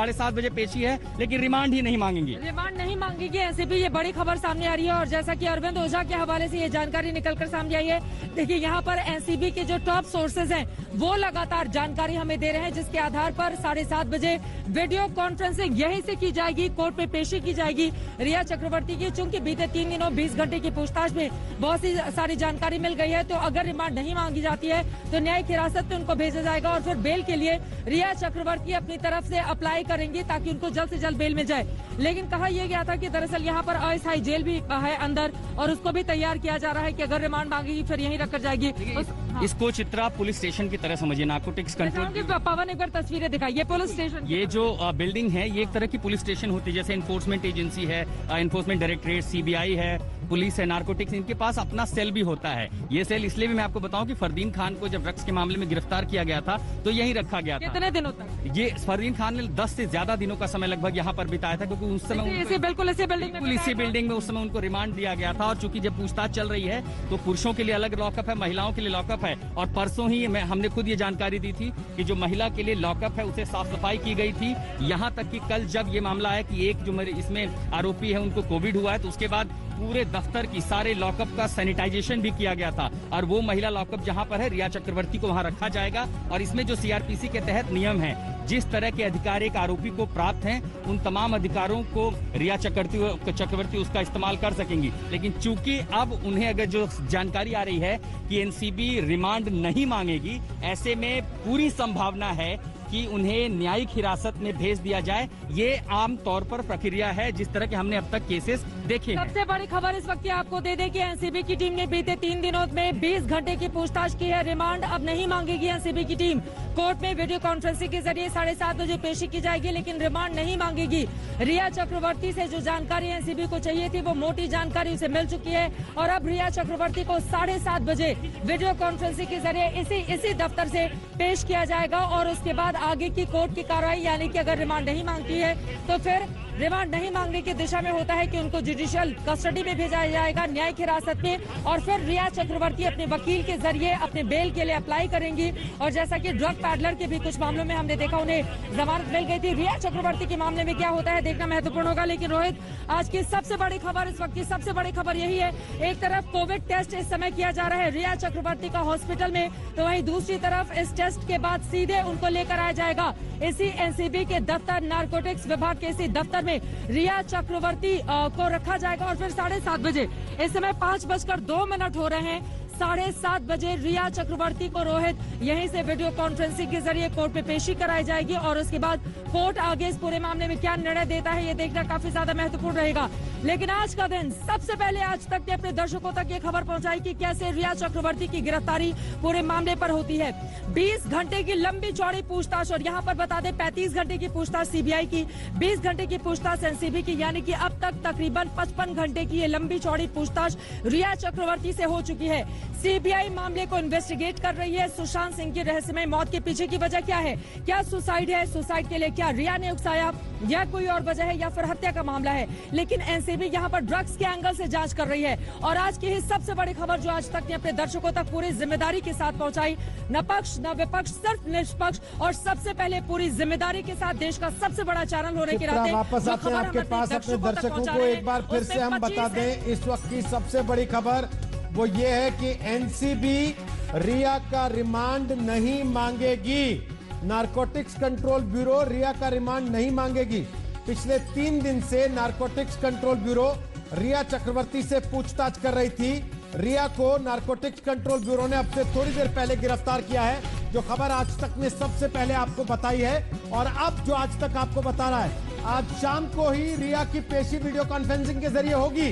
7:30 बजे पेशी है, लेकिन रिमांड ही नहीं मांगेंगी। रिमांड नहीं मांगेगी एनसीबी, ये बड़ी खबर सामने आ रही है। और जैसा कि अरविंद ओझा के हवाले से ये जानकारी निकलकर सामने आई है, देखिए यहाँ पर एनसीबी के जो टॉप सोर्सेज हैं वो लगातार जानकारी हमें दे रहे हैं, जिसके आधार पर 7:30 बजे वीडियो कॉन्फ्रेंसिंग यहीं से की जाएगी, कोर्ट में पेशी की जाएगी रिया चक्रवर्ती की। चूंकि बीते 3 दिनों 20 घंटे की पूछताछ में बहुत सी सारी जानकारी मिल गई है, तो अगर रिमांड नहीं मांगी जाती है तो न्यायिक हिरासत में उनको भेजा जाएगा और फिर बेल के लिए रिया चक्रवर्ती अपनी तरफ से अप्लाई करेंगी ताकि उनको जल्द से जल्द बेल मिल जाए। लेकिन कहा यह गया था कि दरअसल यहाँ पर अस्थायी जेल भी है अंदर और उसको भी तैयार किया जा रहा है कि अगर रिमांड मांगेगी फिर यहीं रखकर जाएगी। इसको चित्रा पुलिस स्टेशन की तरह समझिए, नारकोटिक्स कंट्रोल। पवन एक बार तस्वीरें दिखाइए पुलिस स्टेशन। ये जो बिल्डिंग है ये एक तरह की पुलिस स्टेशन होती है, जैसे एनफोर्समेंट एजेंसी है, एनफोर्समेंट डायरेक्टरेट, सीबीआई है, पुलिस है, नारकोटिक्स, इनके पास अपना सेल भी होता है। ये सेल इसलिए भी मैं आपको बताऊं कि फरदीन खान को जब ड्रग्स के मामले में गिरफ्तार किया गया था तो यहीं रखा गया था। कितने दिनों तक? ये फरदीन खान ने 10 से ज्यादा दिनों का समय लगभग यहाँ पर बिताया था, क्योंकि उस समय बिल्कुल इसी बिल्डिंग में उस समय उनको रिमांड दिया गया था। और चूंकि जब पूछताछ चल रही है तो पुरुषों के लिए अलग लॉकअप है, महिलाओं के लिए लॉकअप है। और परसों ही हमने खुद ये जानकारी दी थी कि जो महिला के लिए लॉकअप है उसे साफ सफाई की गई थी। यहाँ तक कि कल जब ये मामला आया कि एक जो मेरे इसमें आरोपी है उनको कोविड हुआ है, तो उसके बाद पूरे दफ्तर की सारे लॉकअप का सैनिटाइजेशन भी किया गया था। और वो महिला लॉकअप जहां पर है, रिया चक्रवर्ती को वहां रखा जाएगा। और इसमें जो सीआरपीसी के तहत नियम है, जिस तरह के अधिकार एक आरोपी को प्राप्त हैं, उन तमाम अधिकारों को रिया चक्रवर्ती उसका इस्तेमाल कर सकेंगी। लेकिन चूंकि अब उन्हें अगर जो जानकारी आ रही है कि एनसीबी रिमांड नहीं मांगेगी, ऐसे में पूरी संभावना है कि उन्हें न्यायिक हिरासत में भेज दिया जाए। ये आम तौर पर प्रक्रिया है जिस तरह के हमने अब तक केसेस देखे हैं। सबसे बड़ी खबर इस वक्त आपको दे दें कि एनसीबी की टीम ने बीते 3 दिनों में 20 घंटे की पूछताछ की है। रिमांड अब नहीं मांगेगी एनसीबी की टीम। कोर्ट में वीडियो कॉन्फ्रेंसिंग के जरिए 7:30 बजे पेशी की जाएगी, लेकिन रिमांड नहीं मांगेगी। रिया चक्रवर्ती से जो जानकारी एनसीबी को चाहिए थी वो मोटी जानकारी उसे मिल चुकी है और अब रिया चक्रवर्ती को 7:30 बजे वीडियो कॉन्फ्रेंसिंग के जरिए इसी दफ्तर से पेश किया जाएगा। और उसके बाद आगे की कोर्ट की कार्रवाई, यानी कि अगर रिमांड नहीं मांगती है तो फिर रिमांड नहीं मांगने की दिशा में होता है कि उनको जुडिशियल कस्टडी में भेजा जाएगा, न्यायिक हिरासत में। और फिर रिया चक्रवर्ती अपने वकील के जरिए अपने बेल के लिए अप्लाई करेंगी। और जैसा कि ड्रग पैडलर के भी कुछ मामलों में हमने देखा उन्हें जमानत मिल गई थी, रिया चक्रवर्ती के मामले में क्या होता है देखना महत्वपूर्ण होगा। लेकिन रोहित, आज की सबसे बड़ी खबर, इस वक्त की सबसे बड़ी खबर यही है, एक तरफ कोविड टेस्ट इस समय किया जा रहा है रिया चक्रवर्ती का हॉस्पिटल में, तो वहीं दूसरी तरफ इस टेस्ट के बाद सीधे उनको लेकर आया जाएगा इसी एनसीबी के दफ्तर, नारकोटिक्स विभाग के इसी दफ्तर में रिया चक्रवर्ती को रखा जाएगा। और फिर 7:30 बजे, इस समय 5:02 हो रहे हैं, 7:30 बजे रिया चक्रवर्ती को रोहित यहीं से वीडियो कॉन्फ्रेंसिंग के जरिए कोर्ट में पेशी कराई जाएगी। और उसके बाद कोर्ट आगे इस पूरे मामले में क्या निर्णय देता है ये देखना काफी ज्यादा महत्वपूर्ण रहेगा। लेकिन आज का दिन सबसे पहले आज तक ने अपने दर्शकों तक ये खबर पहुंचाई कि कैसे रिया चक्रवर्ती की गिरफ्तारी पूरे मामले पर होती है। 20 घंटे की लंबी चौड़ी पूछताछ, और यहाँ पर बता दें 35 घंटे की पूछताछ सीबीआई की, 20 घंटे की पूछताछ एनसीबी की, यानी कि अब तक तकरीबन 55 घंटे की ये लंबी चौड़ी पूछताछ रिया चक्रवर्ती से हो चुकी है। सीबीआई मामले को इन्वेस्टिगेट कर रही है। सुशांत सिंह की रहस्यमय मौत के पीछे की वजह क्या है? क्या सुसाइड है? सुसाइड के लिए क्या रिया ने उकसाया या कोई और वजह है या फिर हत्या का मामला है? लेकिन एनसीबी यहाँ पर ड्रग्स के एंगल से जांच कर रही है। और आज की ही सबसे बड़ी खबर जो आज तक ने अपने दर्शकों तक पूरी जिम्मेदारी के साथ पहुंचाई, न पक्ष न विपक्ष, सिर्फ निष्पक्ष और सबसे पहले पूरी जिम्मेदारी के साथ देश का सबसे बड़ा चैनल होने के नाते वापस आते हैं आपके पास अपने दर्शकों को एक बार फिर से हम बता दें इस वक्त की सबसे बड़ी खबर वो ये है कि एनसीबी रिया का रिमांड नहीं मांगेगी। नारकोटिक्स कंट्रोल ब्यूरो रिया का रिमांड नहीं मांगेगी। पिछले 3 दिन से नारकोटिक्स कंट्रोल ब्यूरो रिया चक्रवर्ती से पूछताछ कर रही थी। रिया को नारकोटिक्स कंट्रोल ब्यूरो ने अब से थोड़ी देर पहले गिरफ्तार किया है, जो खबर आज तक ने सबसे पहले आपको बताई है। और अब जो आज तक आपको बता रहा है, आज शाम को ही रिया की पेशी वीडियो कॉन्फ्रेंसिंग के जरिए होगी,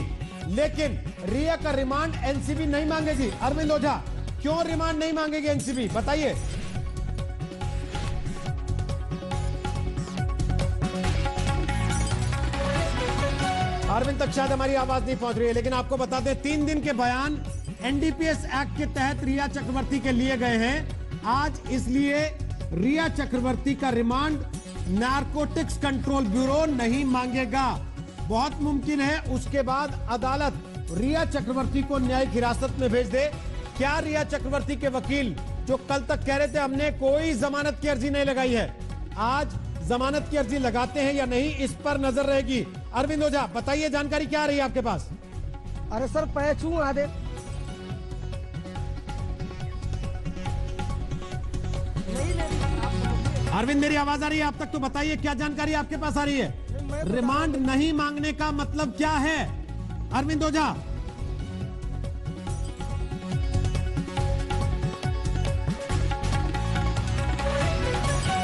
लेकिन रिया का रिमांड एनसीबी नहीं मांगेगी। अरविंद ओझा, क्यों रिमांड नहीं मांगेगी एनसीबी, बताइए। अरविंद तक शायद हमारी आवाज नहीं पहुंच रही है, लेकिन आपको बता दें 3 दिन के बयान एनडीपीएस एक्ट के तहत रिया चक्रवर्ती के लिए गए हैं आज, इसलिए रिया चक्रवर्ती का रिमांड नारकोटिक्स कंट्रोल ब्यूरो नहीं मांगेगा। बहुत मुमकिन है उसके बाद अदालत रिया चक्रवर्ती को न्यायिक हिरासत में भेज दे। क्या रिया चक्रवर्ती के वकील जो कल तक कह रहे थे हमने कोई जमानत की अर्जी नहीं लगाई है, आज जमानत की अर्जी लगाते हैं या नहीं, इस पर नजर रहेगी। अरविंद ओझा, बताइए जानकारी क्या आ रही है आपके पास? अरे सर पैचू आदे अरविंद, मेरी आवाज आ रही है आप तक? तो बताइए क्या जानकारी आपके पास आ रही है? रिमांड नहीं मांगने का मतलब क्या है अरविंद ओझा?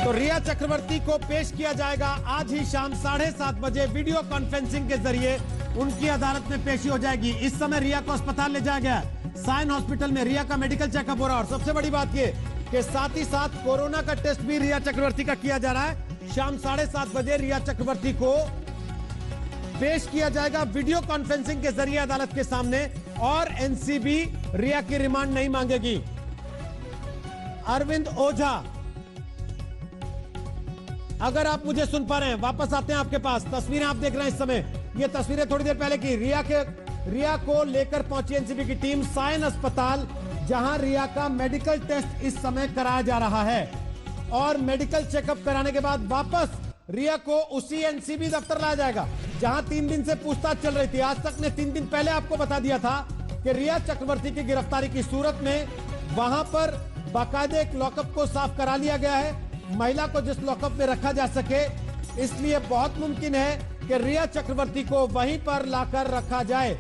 तो रिया चक्रवर्ती को पेश किया जाएगा आज ही शाम 7:30 बजे वीडियो कॉन्फ्रेंसिंग के जरिए उनकी अदालत में पेशी हो जाएगी। इस समय रिया को अस्पताल ले जाया गया, साइन हॉस्पिटल में रिया का मेडिकल चेकअप हो रहा है। और सबसे बड़ी बात यह कि साथ ही साथ कोरोना का टेस्ट भी रिया चक्रवर्ती का किया जा रहा है। शाम 7:30 बजे रिया चक्रवर्ती को पेश किया जाएगा वीडियो कॉन्फ्रेंसिंग के जरिए अदालत के सामने, और एनसीबी रिया की रिमांड नहीं मांगेगी। अरविंद ओझा, अगर आप मुझे सुन पा रहे हैं, वापस आते हैं आपके पास। तस्वीरें आप देख रहे हैं इस समय, ये तस्वीरें थोड़ी देर पहले की। रिया को लेकर पहुंची एनसीबी की टीम साइन अस्पताल, जहां रिया का मेडिकल टेस्ट इस समय कराया जा रहा है, और मेडिकल चेकअप कराने के बाद वापस रिया को उसी एनसीबी दफ्तर लाया जाएगा जहां 3 दिन से पूछताछ चल रही थी। आज तक ने 3 दिन पहले आपको बता दिया था कि रिया चक्रवर्ती की गिरफ्तारी की सूरत में वहां पर बाकायदे एक लॉकअप को साफ करा लिया गया है, महिला को जिस लॉकअप में रखा जा सके। इसलिए बहुत मुमकिन है कि रिया चक्रवर्ती को वहीं पर लाकर रखा जाए।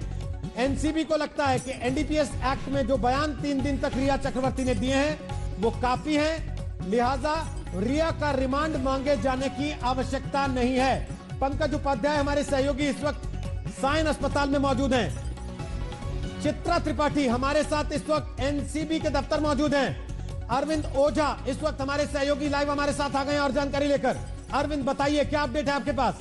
एनसीबी को लगता है कि एनडीपीएस एक्ट में जो बयान 3 दिन तक रिया चक्रवर्ती ने दिए हैं वो काफी हैं, लिहाजा रिया का रिमांड मांगे जाने की आवश्यकता नहीं है। पंकज उपाध्याय हमारे सहयोगी इस वक्त साइन अस्पताल में मौजूद हैं। चित्रा त्रिपाठी हमारे साथ इस वक्त एनसीबी के दफ्तर मौजूद हैं। अरविंद ओझा इस वक्त हमारे सहयोगी लाइव हमारे साथ आ गए और जानकारी लेकर। अरविंद, बताइए क्या अपडेट है आपके पास?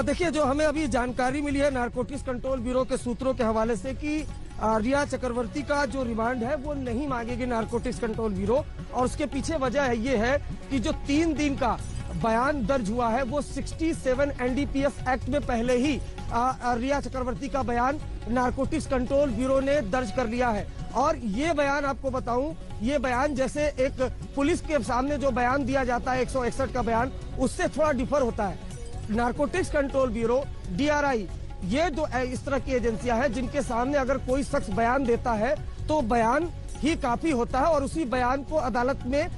देखिए, जो हमें अभी जानकारी मिली है नारकोटिक्स कंट्रोल ब्यूरो के सूत्रों के हवाले से कि रिया चक्रवर्ती का जो रिमांड है वो नहीं मांगेगी नारकोटिक्स कंट्रोल ब्यूरो, और उसके पीछे वजह है ये है कि जो 3 दिन का बयान दर्ज हुआ है वो 67 एनडीपीएस एक्ट में पहले ही रिया चक्रवर्ती का बयान नारकोटिक्स कंट्रोल ब्यूरो ने दर्ज कर लिया है। और ये बयान आपको बताऊं, ये बयान जैसे एक पुलिस के सामने जो बयान दिया जाता है 161 का बयान, उससे थोड़ा डिफर होता है। नारकोटिक्स कंट्रोल ब्यूरो, डीआरआई, ये जो इस तरह की एजेंसियां हैं जिनके सामने अगर कोई शख्स बयान देता है तो बयान ही काफी होता है और उसी बयान को अदालत में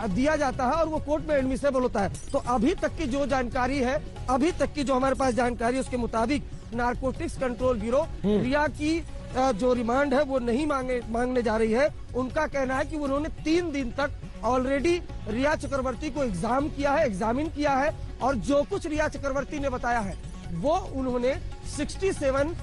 दिया जाता है और वो कोर्ट में एडमिसेबल होता है। तो अभी तक की जो जानकारी है, अभी तक की जो हमारे पास जानकारी है उसके मुताबिक नारकोटिक्स कंट्रोल ब्यूरो रिया की जो रिमांड है वो नहीं मांगने जा रही है। उनका कहना है कि उन्होंने 3 दिन तक ऑलरेडी रिया चक्रवर्ती को एग्जामिन किया है और जो कुछ रिया चक्रवर्ती ने बताया है वो उन्होंने 67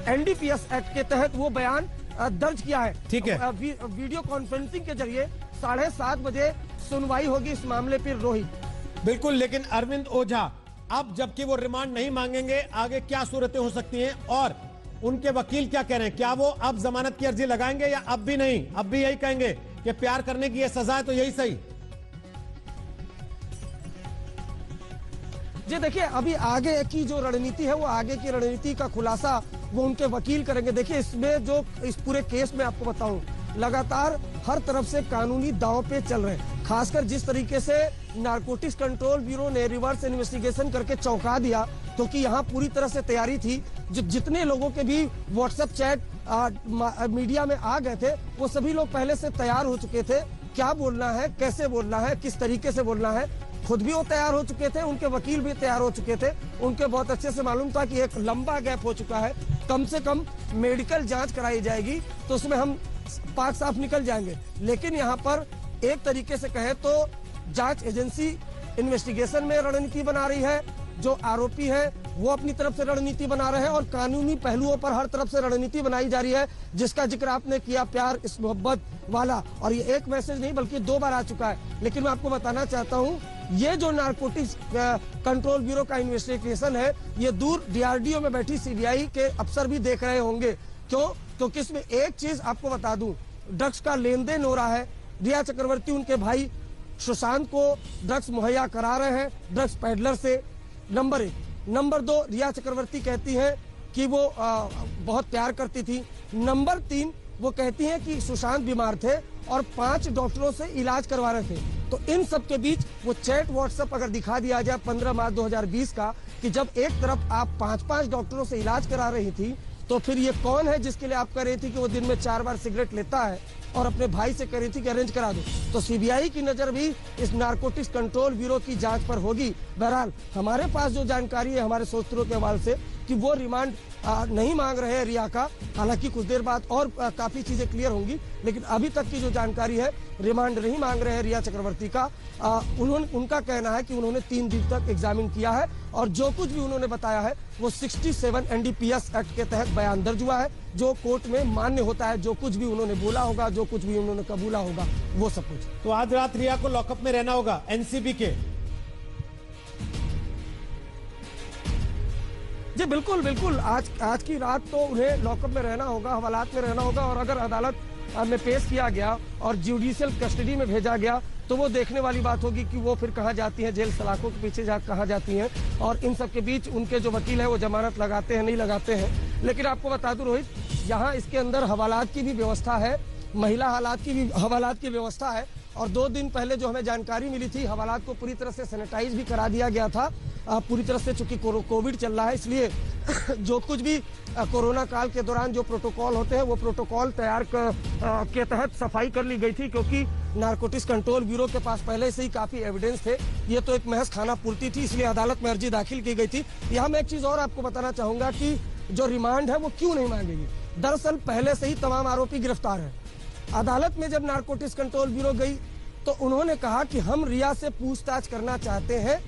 एनडीपीएस एक्ट के तहत वो बयान दर्ज किया है। ठीक है। वीडियो कॉन्फ्रेंसिंग के जरिए 7:30 बजे सुनवाई होगी इस मामले पर। रोहित, बिल्कुल, लेकिन अरविंद ओझा, अब जबकि वो रिमांड नहीं मांगेंगे, आगे क्या सूरतें हो सकती हैं और उनके वकील क्या कह रहे हैं? क्या वो अब जमानत की अर्जी लगाएंगे या अब भी नहीं, अब भी यही कहेंगे कि प्यार करने की ये सजा है तो यही सही? जी देखिए, अभी आगे की जो रणनीति है वो आगे की रणनीति का खुलासा वो उनके वकील करेंगे। देखिए, इसमें जो इस पूरे केस में आपको बताऊं, लगातार हर तरफ से कानूनी दांव पे चल रहे हैं। खासकर जिस तरीके से नारकोटिक्स कंट्रोल ब्यूरो ने रिवर्स इन्वेस्टिगेशन करके चौंका दिया, क्योंकि यहाँ पूरी तरह से तैयारी थी। जितने लोगों के भी व्हाट्सएप चैट मीडिया में आ गए थे वो सभी लोग पहले से तैयार हो चुके थे, क्या बोलना है, कैसे बोलना है, किस तरीके से बोलना है। खुद भी वो तैयार हो चुके थे, उनके वकील भी तैयार हो चुके थे। उनके बहुत अच्छे से मालूम था कि एक लंबा गैप हो चुका है, कम से कम मेडिकल जांच कराई जाएगी तो उसमें हम पाक साफ निकल जाएंगे। लेकिन यहाँ पर एक तरीके से कहे तो जांच एजेंसी इन्वेस्टिगेशन में रणनीति बना रही है, जो आरोपी है वो अपनी तरफ से रणनीति बना रहे हैं और कानूनी पहलुओं पर हर तरफ से रणनीति बनाई जा रही है, जिसका जिक्र आपने किया, प्यार इस मोहब्बत वाला। और ये एक मैसेज नहीं बल्कि 2 बार आ चुका है। लेकिन मैं आपको बताना चाहता हूँ, ये जो नारकोटिक्स कंट्रोल ब्यूरो का इन्वेस्टिगेशन है ये दूर डीआरडीओ में बैठी सीबीआई के अफसर भी देख रहे होंगे। क्यों? क्योंकि इसमें एक चीज आपको बता दूं, ड्रग्स का लेन देन हो रहा है। रिया चक्रवर्ती उनके भाई सुशांत को ड्रग्स मुहैया करा रहे हैं ड्रग्स पैडलर से, नंबर 1। नंबर 2, रिया चक्रवर्ती कहती है कि वो बहुत प्यार करती थी। नंबर 3, वो कहती हैं कि सुशांत बीमार थे और 5 डॉक्टरों से इलाज करवा रहे थे। तो इन सब के बीच वो चैट व्हाट्सएप अगर दिखा दिया जाए 15 मार्च 2020 का, कि जब एक तरफ आप 5-5 डॉक्टरों से इलाज करा रही थी, तो फिर ये कौन है जिसके लिए आप कह रही थी कि वो दिन में 4 बार सिगरेट लेता है और अपने भाई से कह रही थी कि अरेंज करा दो। तो सीबीआई की नजर भी इस नारकोटिक्स कंट्रोल ब्यूरो की जांच पर होगी। बहरहाल हमारे पास जो जानकारी है हमारे सूत्रों के हवाले से कि वो रिमांड नहीं मांग रहे हैं रिया का। हालांकि कुछ देर बाद और काफी चीजें क्लियर होंगी, लेकिन अभी तक की जो जानकारी है रिमांड नहीं मांग रहे हैं रिया चक्रवर्ती का। उनका कहना है कि उन्होंने 3 दिन तक एग्जामिन किया है और जो कुछ भी उन्होंने बताया है वो 67 NDPS एक्ट के तहत बयान दर्ज हुआ है, जो कोर्ट में मान्य होता है। जो कुछ भी उन्होंने बोला होगा, जो कुछ भी उन्होंने कबूला होगा, वो सब कुछ। तो आज रात रिया को लॉकअप में रहना होगा एनसीबी के। जी बिल्कुल बिल्कुल, आज की रात तो उन्हें लॉकअप में रहना होगा, हवालात में रहना होगा। और अगर अदालत में पेश किया गया और जुडिशियल कस्टडी में भेजा गया तो वो देखने वाली बात होगी कि वो फिर कहाँ जाती हैं, जेल सलाखों के पीछे कहाँ जाती हैं। और इन सब के बीच उनके जो वकील है वो जमानत लगाते हैं नहीं लगाते हैं। लेकिन आपको बता दूं रोहित, यहाँ इसके अंदर हवालात की भी व्यवस्था है, महिला हवालात की व्यवस्था है। और 2 दिन पहले जो हमें जानकारी मिली थी, हवालात को पूरी तरह से सैनिटाइज भी करा दिया गया था पूरी तरह से, चूंकि कोविड चल रहा है इसलिए जो कुछ भी कोरोना काल के दौरान जो प्रोटोकॉल होते हैं वो प्रोटोकॉल तैयार के तहत सफाई कर ली गई थी, क्योंकि नारकोटिक्स कंट्रोल ब्यूरो के पास पहले से ही काफी एविडेंस थे। ये तो एक महज खाना पूर्ति थी, इसलिए अदालत में अर्जी दाखिल की गई थी। यहाँ मैं एक चीज और आपको बताना चाहूंगा कि जो रिमांड है वो क्यों नहीं मांगेगी। दरअसल पहले से ही तमाम आरोपी गिरफ्तार है। अदालत में जब नारकोटिक्स कंट्रोल ब्यूरो गई तो उन्होंने कहा कि हम रिया से पूछताछ करना चाहते हैं।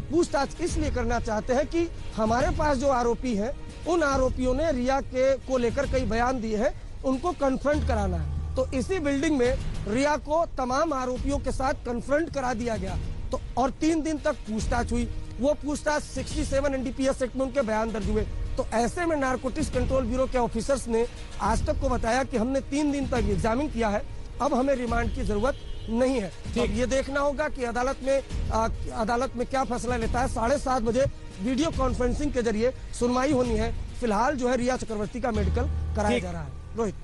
पूछताछ इसलिए करना चाहते हैं कि हमारे पास जो आरोपी हैं उन आरोपियों ने रिया को लेकर कई बयान दिए हैं, उनको कन्फ्रंट कराना है। तो इसी बिल्डिंग में रिया को तमाम आरोपियों के साथ कन्फ्रंट करा दिया गया। तो और 3 दिन तक पूछताछ हुई। वो पूछताछ 67 NDPS एक्ट में उनके बयान दर्ज हुए। तो ऐसे में नारकोटिक्स कंट्रोल ब्यूरो के ऑफिसर्स ने आज तक को बताया कि हमने 3 दिन तक एग्जामिन किया है, अब हमें रिमांड की जरूरत नहीं है। तो ये देखना होगा कि अदालत में क्या फैसला लेता है। 7:30 बजे वीडियो कॉन्फ्रेंसिंग के जरिए सुनवाई होनी है। फिलहाल जो है रिया चक्रवर्ती का मेडिकल कराया जा रहा है। रोहित,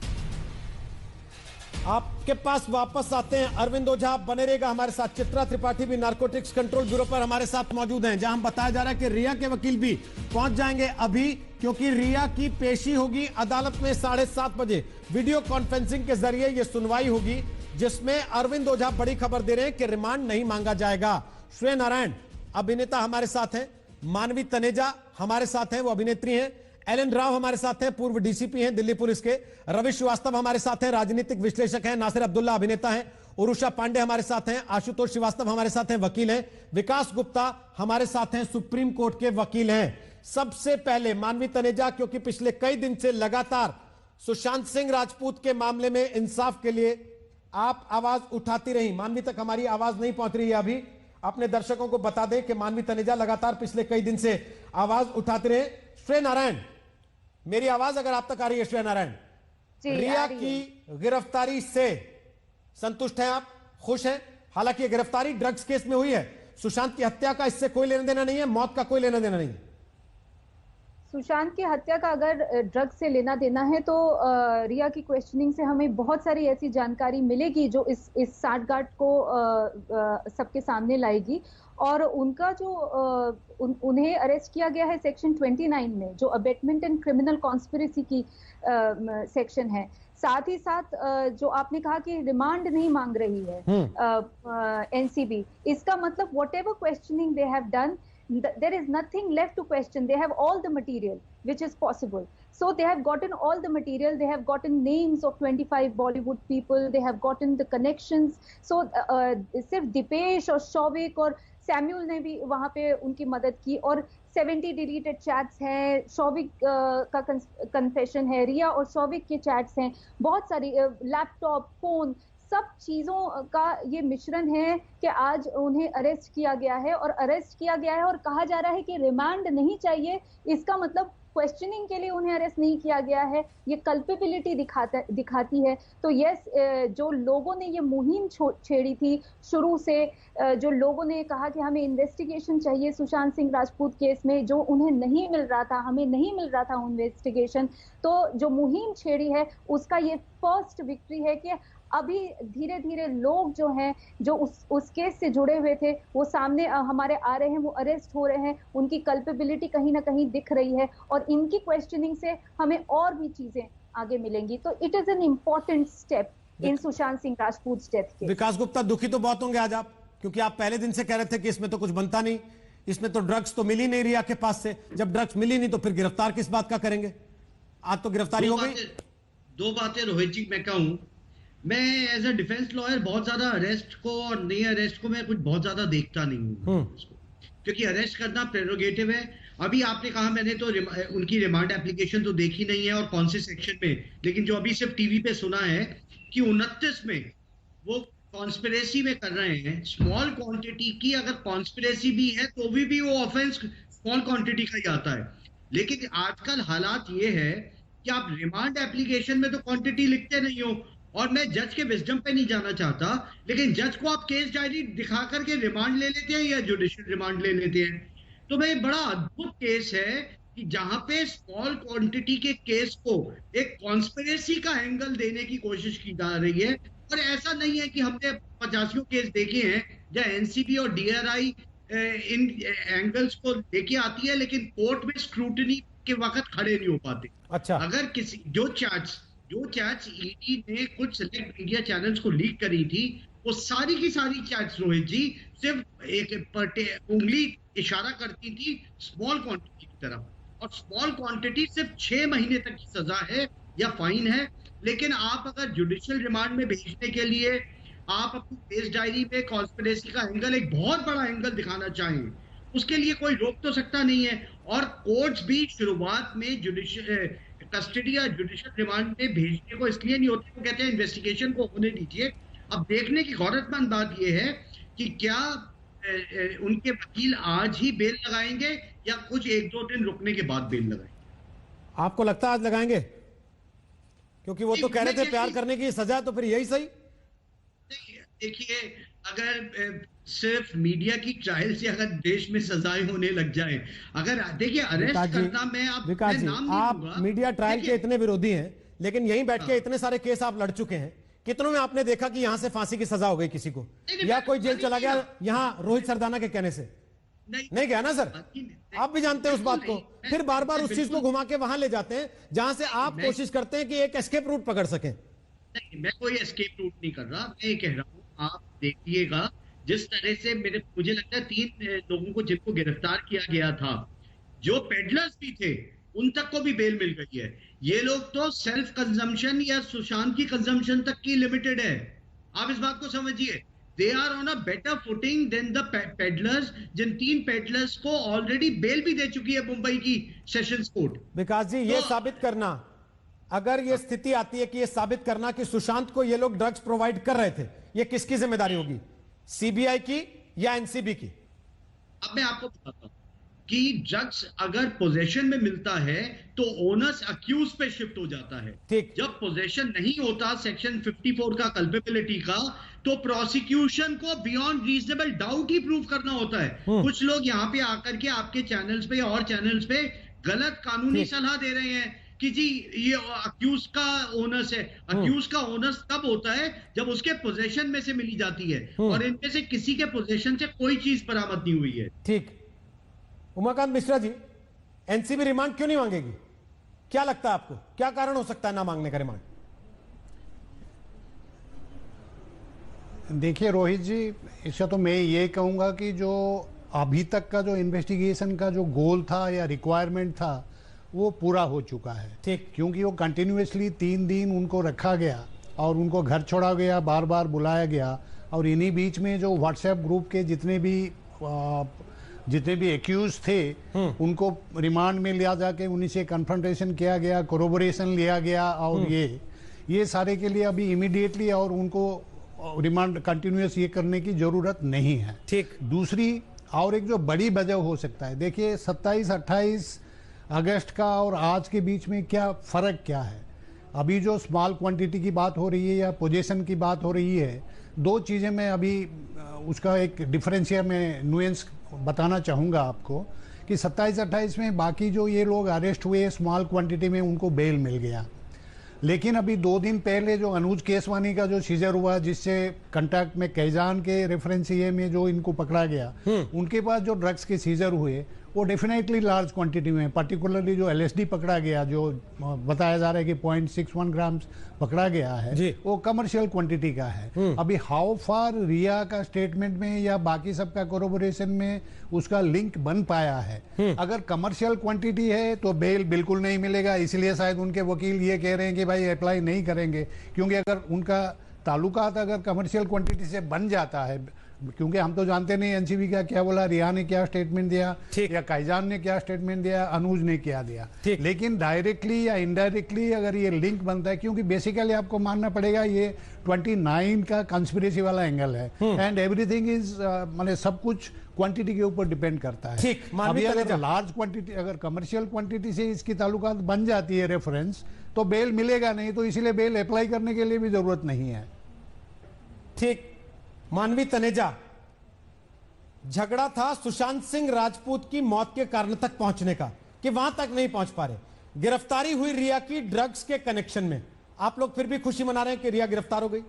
आपके पास वापस आते हैं अरविंद ओझा, बने रहेगा हमारे साथ। चित्रा त्रिपाठी भी नारकोटिक्स कंट्रोल ब्यूरो पर हमारे साथ मौजूद हैं, जहां बताया जा रहा है कि रिया के वकील भी पहुंच जाएंगे अभी, क्योंकि रिया की पेशी होगी अदालत में 7:30 बजे। वीडियो कॉन्फ्रेंसिंग के जरिए यह सुनवाई होगी, जिसमें अरविंद ओझा बड़ी खबर दे रहे हैं कि रिमांड नहीं मांगा जाएगा। श्रेय नारायण अभिनेता हमारे साथ हैं, मानवी तनेजा हमारे साथ हैं, वो अभिनेत्री हैं, एलन राव हमारे साथ हैं, पूर्व डीसीपी हैं दिल्ली पुलिस के, रवि श्रीवास्तव हमारे साथ हैं, राजनीतिक विश्लेषक हैं, नासिर अब्दुल्ला अभिनेता हैं, उरुषा पांडे हमारे साथ हैं, आशुतोष श्रीवास्तव हमारे साथ हैं, वकील हैं, विकास गुप्ता हमारे साथ हैं, सुप्रीम कोर्ट के वकील हैं। सबसे पहले मानवी तनेजा, क्योंकि पिछले कई दिन से लगातार सुशांत सिंह राजपूत के मामले में इंसाफ के लिए आप आवाज उठाती रही, मानवी तक हमारी आवाज नहीं पहुंच रही है। अभी अपने दर्शकों को बता दें कि मानवी तनेजा लगातार पिछले कई दिन से आवाज उठाते रहे। श्रेय नारायण, मेरी आवाज अगर आप तक आ रही है? श्रेय नारायण, रिया की गिरफ्तारी से संतुष्ट हैं आप, खुश हैं? हालांकि ये गिरफ्तारी ड्रग्स केस में हुई है, सुशांत की हत्या का इससे कोई लेना देना नहीं है, मौत का कोई लेना देना नहीं है। सुशांत की हत्या का अगर ड्रग्स से लेना देना है तो रिया की क्वेश्चनिंग से हमें बहुत सारी ऐसी जानकारी मिलेगी जो इस साठगांठ को सबके सामने लाएगी। और उनका जो उन्हें अरेस्ट किया गया है सेक्शन 29 में, जो अबेटमेंट एंड क्रिमिनल कॉन्स्पिरेसी की सेक्शन है। साथ ही साथ जो आपने कहा कि रिमांड नहीं मांग रही है एनसीबी, इसका मतलब whatever questioning they have done, there is nothing left to question. They have all the material which is possible. So they have gotten all the material. They have gotten names of 25 Bollywood people. They have gotten the connections. So सिर्फ दीपेश और शौविक और Samuel ने भी वहां पे उनकी मदद की, और 70 डिलीटेड चैट्स हैं, शौविक का कन्फेशन है, रिया और शौविक के चैट्स हैं, बहुत सारी लैपटॉप, फोन, सब चीजों का ये मिश्रण है कि आज उन्हें अरेस्ट किया गया है। और अरेस्ट किया गया है और कहा जा रहा है कि रिमांड नहीं चाहिए, इसका मतलब क्वेश्चनिंग के लिए उन्हें अरेस्ट नहीं किया गया है, ये कल्पेबिलिटी दिखाती है। तो यस, जो लोगों ने ये मुहिम छेड़ी थी शुरू से, जो लोगों ने कहा कि हमें इन्वेस्टिगेशन चाहिए सुशांत सिंह राजपूत केस में, जो उन्हें नहीं मिल रहा था, हमें नहीं मिल रहा था इन्वेस्टिगेशन, तो जो मुहिम छेड़ी है उसका ये फर्स्ट विक्ट्री है कि अभी धीरे धीरे लोग जो हैं, जो उस केस से जुड़े हुए थे, वो सामने हमारे आ रहे हैं, वो अरेस्ट हो रहे हैं, उनकी कल्पेबिलिटी कहीं ना कहीं दिख रही है और इनकी क्वेश्चनिंग से हमें और भी चीजें आगे मिलेंगी। तो it is an important step in Sushant Singh Rajput death case. Vikas Gupta, दुखी तो बहुत होंगे आज आप, क्योंकि आप पहले दिन से कह रहे थे कि इसमें तो कुछ बनता नहीं, इसमें तो ड्रग्स तो मिली नहीं रिया के पास से। जब ड्रग्स मिली नहीं तो फिर गिरफ्तार किस बात का करेंगे? आज तो गिरफ्तारी हो गई। दो बातें रोहित जी मैं कहूं, मैं एज अ डिफेंस लॉयर बहुत ज्यादा अरेस्ट को और नहीं अरेस्ट को मैं कुछ बहुत ज्यादा देखता नहीं हूं, क्योंकि अरेस्ट करना प्रेरोगेटिव है। अभी आपने कहा, मैंने तो उनकी रिमांड एप्लीकेशन तो देखी नहीं है और कौन से सेक्शन में, लेकिन जो अभी सिर्फ टीवी पे सुना है कि 29 में वो कॉन्स्पिरेसी में कर रहे हैं। स्मॉल क्वांटिटी की अगर कॉन्स्पिरेसी भी है तो भी वो ऑफेंस स्मॉल क्वांटिटी का ही आता है। लेकिन आजकल हालात ये है कि आप रिमांड एप्लीकेशन में तो क्वांटिटी लिखते नहीं हो, और मैं जज के विजडम पे नहीं जाना चाहता, लेकिन जज को आप केस डायरी दिखा करके रिमांड ले लेते हैं या जुडिशियल रिमांड ले लेते हैं। तो मैं बड़ा अद्भुत केस है कि जहां पे स्मॉल क्वांटिटी के केस को एक कॉन्स्पिरेसी का एंगल देने की कोशिश की जा रही है। और ऐसा नहीं है कि हमने 50 केस देखे हैं जहां एनसीबी और डीआरआई इन एंगल्स को लेके आती है, लेकिन कोर्ट में स्क्रूटनी के वक्त खड़े नहीं हो पाते। अच्छा, अगर किसी जो चैट्स ईडी ने कुछ सेलेक्ट मीडिया चैनल्स को लीक करी थी, वो सारी की सारी चैट्स रोहित जी सिर्फ एक उंगली इशारा करती थी स्मॉल क्वांटिटी की तरफ, और स्मॉल क्वांटिटी सिर्फ 6 महीने तक की सजा है या फाइन है। लेकिन आप अगर जुडिशियल रिमांड में भेजने के लिए आप अपनी केस डायरी में कॉन्स्पिरेसी का एंगल, एक बहुत बड़ा एंगल दिखाना चाहें, उसके लिए कोई रोक तो सकता नहीं है। और कोर्ट्स भी शुरुआत में जुडिशियल कस्टडी या जुडिशियल रिमांड में भेजने को इसलिए नहीं होते, वो कहते हैं इन्वेस्टिगेशन को होने दीजिए। अब देखने की गौरतमंद बात यह है कि क्या उनके वकील आज ही बेल लगाएंगे या कुछ 1-2 दिन रुकने के बाद बेल लगाएंगे। आपको लगता है आज लगाएंगे? क्योंकि वो तो कह रहे थे प्यार करने की सजा, तो फिर यही सही। देखिए, अगर सिर्फ मीडिया की ट्रायल से अगर देश में सजाएं होने लग जाए, अगर देखिए अरेस्ट करना, विकास जी, आप मीडिया ट्रायल के इतने विरोधी हैं, लेकिन यहीं बैठ के इतने सारे केस आप लड़ चुके हैं, कितनों में आपने देखा कि यहां से फांसी की सजा हो गई किसी को, या कोई जेल चला गया यहां रोहित सरदाना के कहने से? नहीं गया ना सर, आप भी जानते हैं उस बात को। फिर बार बार उस चीज को घुमा के वहां ले जाते हैं जहां से आप कोशिश करते हैं कि एक एस्केप रूट पकड़ सकें। नहीं, मैं कोई एस्केप रूट नहीं कर रहा, मैं ये कह रहा हूं, आप देखिएगा जिस तरह से मुझे लगता है 3 लोगों को जिनको गिरफ्तार किया गया था, जो पेडलर्स भी थे, उन तक को भी बेल मिल गई है। ये लोग तो सेल्फ कंजम्पशन या सुशांत की कंजम्पशन तक की लिमिटेड है। आप इस बात को समझिए, they are on a better footing then the peddlers, जिन 3 पेडलर्स को ऑलरेडी बेल भी दे चुकी है मुंबई की सेशंस कोर्ट। विकास जी, ये साबित करना, अगर ये स्थिति आती है कि ये साबित करना कि सुशांत को ये लोग ड्रग्स प्रोवाइड कर रहे थे, ये किसकी जिम्मेदारी होगी, सीबीआई की या एनसीबी की? अब मैं आपको बताता हूं कि ड्रग्स अगर पोजेशन में मिलता है तो ओनर्स अक्यूज पे शिफ्ट हो जाता है। ठीक, जब पोजेशन नहीं होता सेक्शन 54 का कल्पेबिलिटी का, तो प्रोसिक्यूशन को बियॉन्ड रीजनेबल डाउट ही प्रूव करना होता है। कुछ लोग यहाँ पे आकर के आपके चैनल्स पे और चैनल्स पे गलत कानूनी सलाह दे रहे हैं कि जी ये अक्यूज का ओनर्स है। अक्यूज का ओनर्स तब होता है जब उसके पोजेशन में से मिली जाती है, और इनमें से किसी के पोजेशन से कोई चीज बरामद नहीं हुई है। ठीक, उमाकांत मिश्रा जी, एनसीबी रिमांड क्यों नहीं मांगेगी? क्या लगता है आपको, क्या कारण हो सकता है ना मांगने का रिमांड? देखिए रोहित जी, इससे तो मैं ये कहूंगा कि जो अभी तक का जो इन्वेस्टिगेशन का जो गोल था या रिक्वायरमेंट था, वो पूरा हो चुका है। ठीक, क्योंकि वो कंटिन्यूसली 3 दिन उनको रखा गया और उनको घर छोड़ा गया, बार बार बुलाया गया, और इन्हीं बीच में जो व्हाट्सएप ग्रुप के जितने भी एक्यूज थे, उनको रिमांड में लिया जाके उन्हीं से कन्फ्रंटेशन किया गया, कोरोबोरेशन लिया गया, और ये सारे के लिए अभी इमीडिएटली और उनको रिमांड कंटिन्यूस ये करने की जरूरत नहीं है। ठीक, दूसरी और एक जो बड़ी वजह हो सकता है, देखिए 27-28 अगस्त का और आज के बीच में क्या फ़र्क क्या है? अभी जो स्मॉल क्वांटिटी की बात हो रही है या पोजीशन की बात हो रही है, 2 चीज़ें मैं अभी उसका एक डिफरेंशियर में नुएंस बताना चाहूँगा आपको कि 27-28 में बाकी जो ये लोग अरेस्ट हुए स्मॉल क्वांटिटी में, उनको बेल मिल गया। लेकिन अभी 2 दिन पहले जो अनुज केसवानी का जो सीजर हुआ, जिससे कंटैक्ट में कैजान के रेफरेंस ये में जो इनको पकड़ा गया, उनके पास जो ड्रग्स के सीजर हुए वो डेफिनेटली लार्ज क्वांटिटी में, पर्टिकुलरली जो LSD पकड़ा गया, जो बताया जा रहा है कि 0.61 ग्राम्स पकड़ा गया है, वो कमर्शियल क्वांटिटी का है। अभी हाउ फार रिया का स्टेटमेंट में या बाकी सबका कोरोबोरेशन में उसका लिंक बन पाया है। अगर कमर्शियल क्वांटिटी है तो बेल बिल्कुल नहीं मिलेगा, इसलिए शायद उनके वकील ये कह रहे हैं कि भाई अप्लाई नहीं करेंगे, क्योंकि अगर उनका ताल्लुकात अगर कमर्शियल क्वांटिटी से बन जाता है, क्योंकि हम तो जानते नहीं एनसीबी का क्या बोला, रिया ने क्या स्टेटमेंट दिया या कैजान ने क्या स्टेटमेंट दिया, अनुज ने क्या दिया, लेकिन डायरेक्टली या इनडायरेक्टली अगर ये लिंक बनता है, क्योंकि बेसिकली आपको मानना पड़ेगा ये 29 का कंस्पिरेसी वाला एंगल है, एंड एवरीथिंग इज माने सब कुछ क्वांटिटी के ऊपर डिपेंड करता है। अभी अगर लार्ज क्वांटिटी, अगर कमर्शियल क्वांटिटी से इसकी ताल्लुकात बन जाती है रेफरेंस, तो बेल मिलेगा नहीं, तो इसीलिए बेल अप्लाई करने के लिए भी जरूरत नहीं है। ठीक, मानवी तनेजा, झगड़ा था सुशांत सिंह राजपूत की मौत के कारण तक पहुंचने का, कि वहां तक नहीं पहुंच पा रहे। गिरफ्तारी हुई रिया की ड्रग्स के कनेक्शन में, आप लोग फिर भी खुशी मना रहे हैं कि रिया गिरफ्तार हो गई?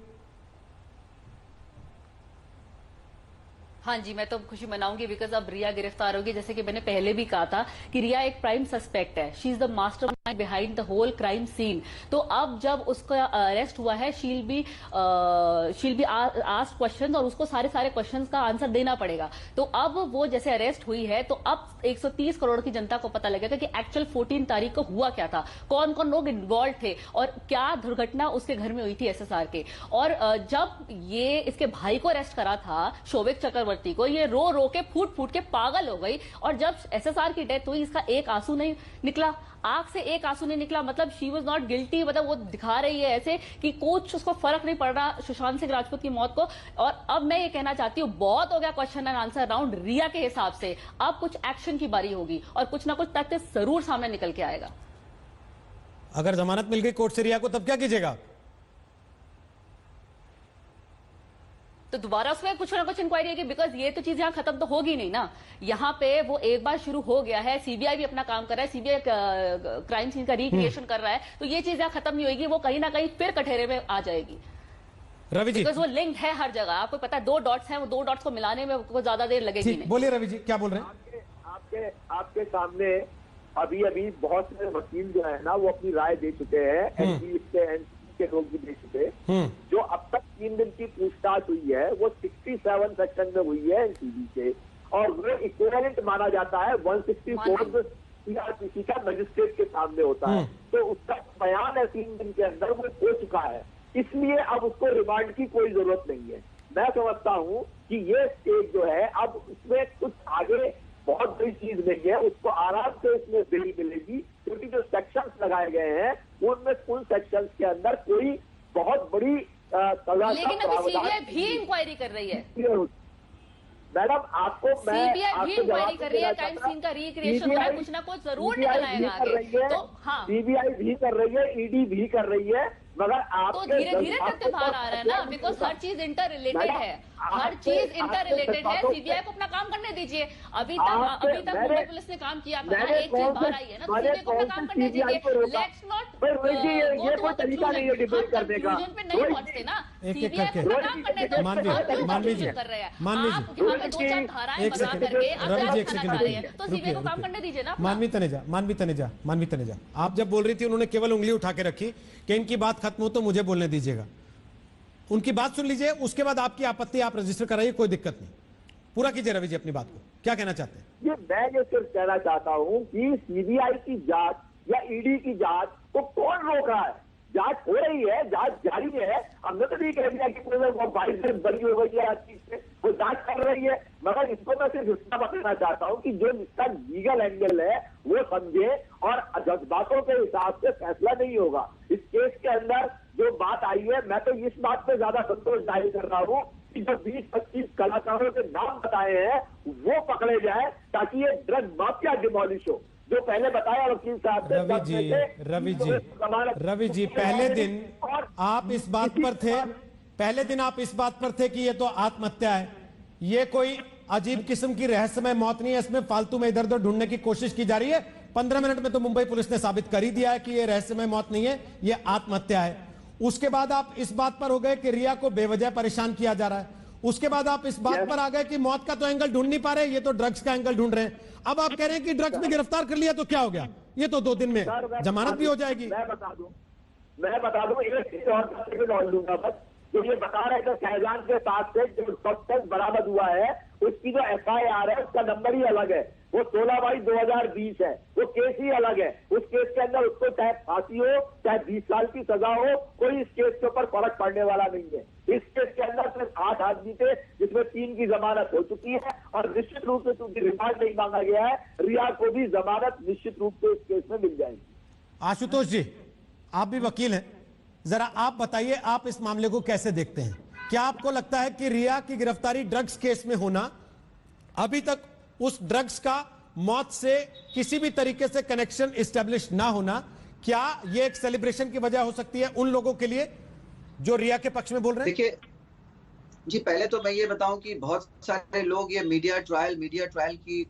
हाँ जी, मैं तो खुशी मनाऊंगी बिकॉज अब रिया गिरफ्तार होगी। जैसे कि मैंने पहले भी कहा था कि रिया एक प्राइम सस्पेक्ट है, she is the mastermind behind the whole crime scene. तो अब जब उसका अरेस्ट हुआ है, शील बी आस्क्ड क्वेश्चन और उसको सारे क्वेश्चंस का आंसर देना पड़ेगा। तो अब वो जैसे अरेस्ट हुई है, तो अब 130 करोड़ की जनता को पता लगेगा कि एक्चुअल 14 तारीख को हुआ क्या था, कौन कौन लोग इन्वॉल्व थे और क्या दुर्घटना उसके घर में हुई थी SSR के। और जब ये इसके भाई को अरेस्ट करा था, शोभिक चक्रवर्ती को, ये रो रो के फूट के पागल हो गई। और जब SSR की डेथ हुई, इसका एक आंसू नहीं निकला, आंख से एक आंसू नहीं निकला, मतलब शी वॉज नॉट गिल्टी। मतलब वो दिखा रही है ऐसे कि कुछ उसको फर्क नहीं पड़ रहा सुशांत सिंह राजपूत की मौत को। और अब मैं ये कहना चाहती हूँ, बहुत हो गया क्वेश्चन एंड आंसर राउंड रिया के हिसाब से, अब कुछ एक्शन की बारी होगी और कुछ ना कुछ तथ्य जरूर सामने निकल के आएगा। अगर जमानत मिल गई कोर्ट से रिया को, तब क्या कीजिएगा? तो दोबारा उसमें कुछ ना कुछ इंक्वायरी होगी, बिकॉज ये तो चीज यहाँ खत्म तो होगी नहीं ना। यहाँ पे वो एक बार शुरू हो गया है, सीबीआई भी अपना काम कर रहा है, सीबीआई क्राइम सीन का रिक्रिएशन कर रहा है, तो ये चीज यहाँ खत्म नहीं होगी, वो कहीं ना कहीं फिर कठेरे में आ जाएगी। रवि जी, बिकॉज वो लिंक्ड है हर जगह, आपको पता है 2 डॉट्स हैं, वो 2 डॉट्स को मिलाने में कोई ज्यादा देर लगेगी नहीं। बोलिए रवि जी, क्या बोल रहे हैं? आपके सामने अभी बहुत से वकील जो है ना, वो अपनी राय दे चुके हैं, के लोग भी दे चुके। जो अब तक 3 दिन की पूछताछ हुई है, वो 67 सेक्शन में हुई है एनसीबी के, और वो इक्विवेलेंट माना जाता है 164 सीआरपीसी का मजिस्ट्रेट के सामने होता है। तो उसका बयान है 3 दिन के अंदर वो हो चुका है, इसलिए अब उसको रिमांड की कोई जरूरत नहीं है। मैं समझता हूँ कि ये स्टेज जो है, अब उसमें कुछ आगे बहुत बड़ी चीज नहीं है, उसको आराम से इसमें बेल मिलेगी, क्योंकि जो सेक्शंस लगाए गए हैं उनमें उन सेक्शंस के अंदर कोई बहुत बड़ी सजा, लेकिन अभी सीबीआई भी इंक्वायरी कर रही है मैडम। आपको सीबीआई भी इंक्वायरी कर रही है, क्राइम सीन का रिक्रिएशन हो रहा है, कुछ ना कुछ जरूर निकल आएगा आगे। तो हाँ, सीबीआई भी कर रही है, ईडी भी कर रही है, मगर आप तो धीरे धीरे तथ्य बाहर आ रहा है ना, बिकॉज हर चीज इंटर रिलेटेड है, हर चीज इंटर रिलेटेड है। सीबीआई को अपना काम करने दीजिए। अभी तक मुंबई पुलिस ने काम किया था, एक चीज बाहर आई है ना, सीबीआई को अपना काम करने दीजिए। लेट्स नॉट ये कोई तरीका नहीं है डिबेट करने का, पे नहीं पहुंचते ना, सीबीआई को अपना काम करने दो। मानवी जी, कर रहे हैं आप, यहाँ पे 2-4 धाराएं बना करके बता रहे हैं, तो सीबीआई को काम करने दीजिए ना। मानवी तनेजा, आप जब बोल रही थी, उन्होंने केवल उंगली उठा के रखी कि इनकी बात खत्म हो तो मुझे बोलने दीजिएगा। उनकी बात सुन लीजिए, उसके बाद आपकी आपत्ति आप रजिस्टर कराइए, कोई दिक्कत नहीं। पूरा कीजिए रवि जी अपनी बात को, क्या कहना चाहते हैं? मैं ये सिर्फ कहना चाहता हूँ कि सीबीआई की जांच या ईडी की जांच को कौन रोक रहा है? जांच हो रही है, जांच जारी है। हमने तो नहीं कह दिया कि वो 22 दिन बनी हो गई है, चीज से वो जांच कर रही है, मगर इसको मैं सिर्फ इतना बताना चाहता हूँ कि जो इसका लीगल एंगल है वो समझे, और जज्बातों के हिसाब से फैसला नहीं होगा। इस केस के अंदर जो बात आई है, मैं तो इस बात पे ज्यादा संतोष जाहिर कर रहा हूँ कि जो 20-25 कलाकारों के नाम बताए हैं वो पकड़े जाए, ताकि ये ड्रग माफिया डिमोलिश हो। जो पहले बताया वकील साहब से, रवि जी पहले दिन आप इस बात पर थे, कि ये तो आत्महत्या है, ये कोई अजीब किस्म की रहस्यमय मौत नहीं है, इसमें फालतू में इधर उधर ढूंढने की कोशिश की जा रही है। 15 मिनट में तो मुंबई पुलिस ने साबित कर ही दिया है कि ये रहस्यमय मौत नहीं है, ये आत्महत्या है। उसके बाद आप इस बात पर हो गए कि रिया को बेवजह परेशान किया जा रहा है। उसके बाद आप इस बात पर आ गए कि मौत का तो एंगल ढूंढ नहीं पा रहे, ये तो ड्रग्स का एंगल ढूंढ रहे हैं। अब आप कह रहे हैं कि ड्रग्स में गिरफ्तार कर लिया तो क्या हो गया, ये तो 2 दिन में जमानत भी हो जाएगी। मैं बता दूं एक और दूंगा बस, जो ये बता रहे थे शहजान के पास से जो सब्सटेंस बरामद हुआ है उसकी जो FIR है उसका नंबर ही अलग है, वो 16/2020 है, वो केस ही अलग है। उस केस के अंदर उसको चाहे फांसी हो चाहे 20 साल की सजा हो, कोई इस केस के ऊपर फर्क पड़ने वाला नहीं है। इस केस के अंदर सिर्फ 8 आदमी थे जिसमें 3 की जमानत हो चुकी है और निश्चित रूप से चूंकि रिमांड नहीं मांगा गया है, रिया को भी जमानत निश्चित रूप से इस केस में मिल जाएगी। आशुतोष जी, आप भी वकील हैं, जरा आप बताइए, आप इस मामले को कैसे देखते हैं? क्या आपको लगता है कि रिया की गिरफ्तारी ड्रग्स केस में होना, अभी तक उस ड्रग्स का मौत से किसी भी तरीके से कनेक्शन एस्टेब्लिश ना होना, क्या यह एक सेलिब्रेशन की वजह हो सकती है उन लोगों के लिए जो रिया के पक्ष में बोल रहे हैं? देखिए जी, पहले तो मैं ये बताऊं कि बहुत सारे लोग ये मीडिया ट्रायल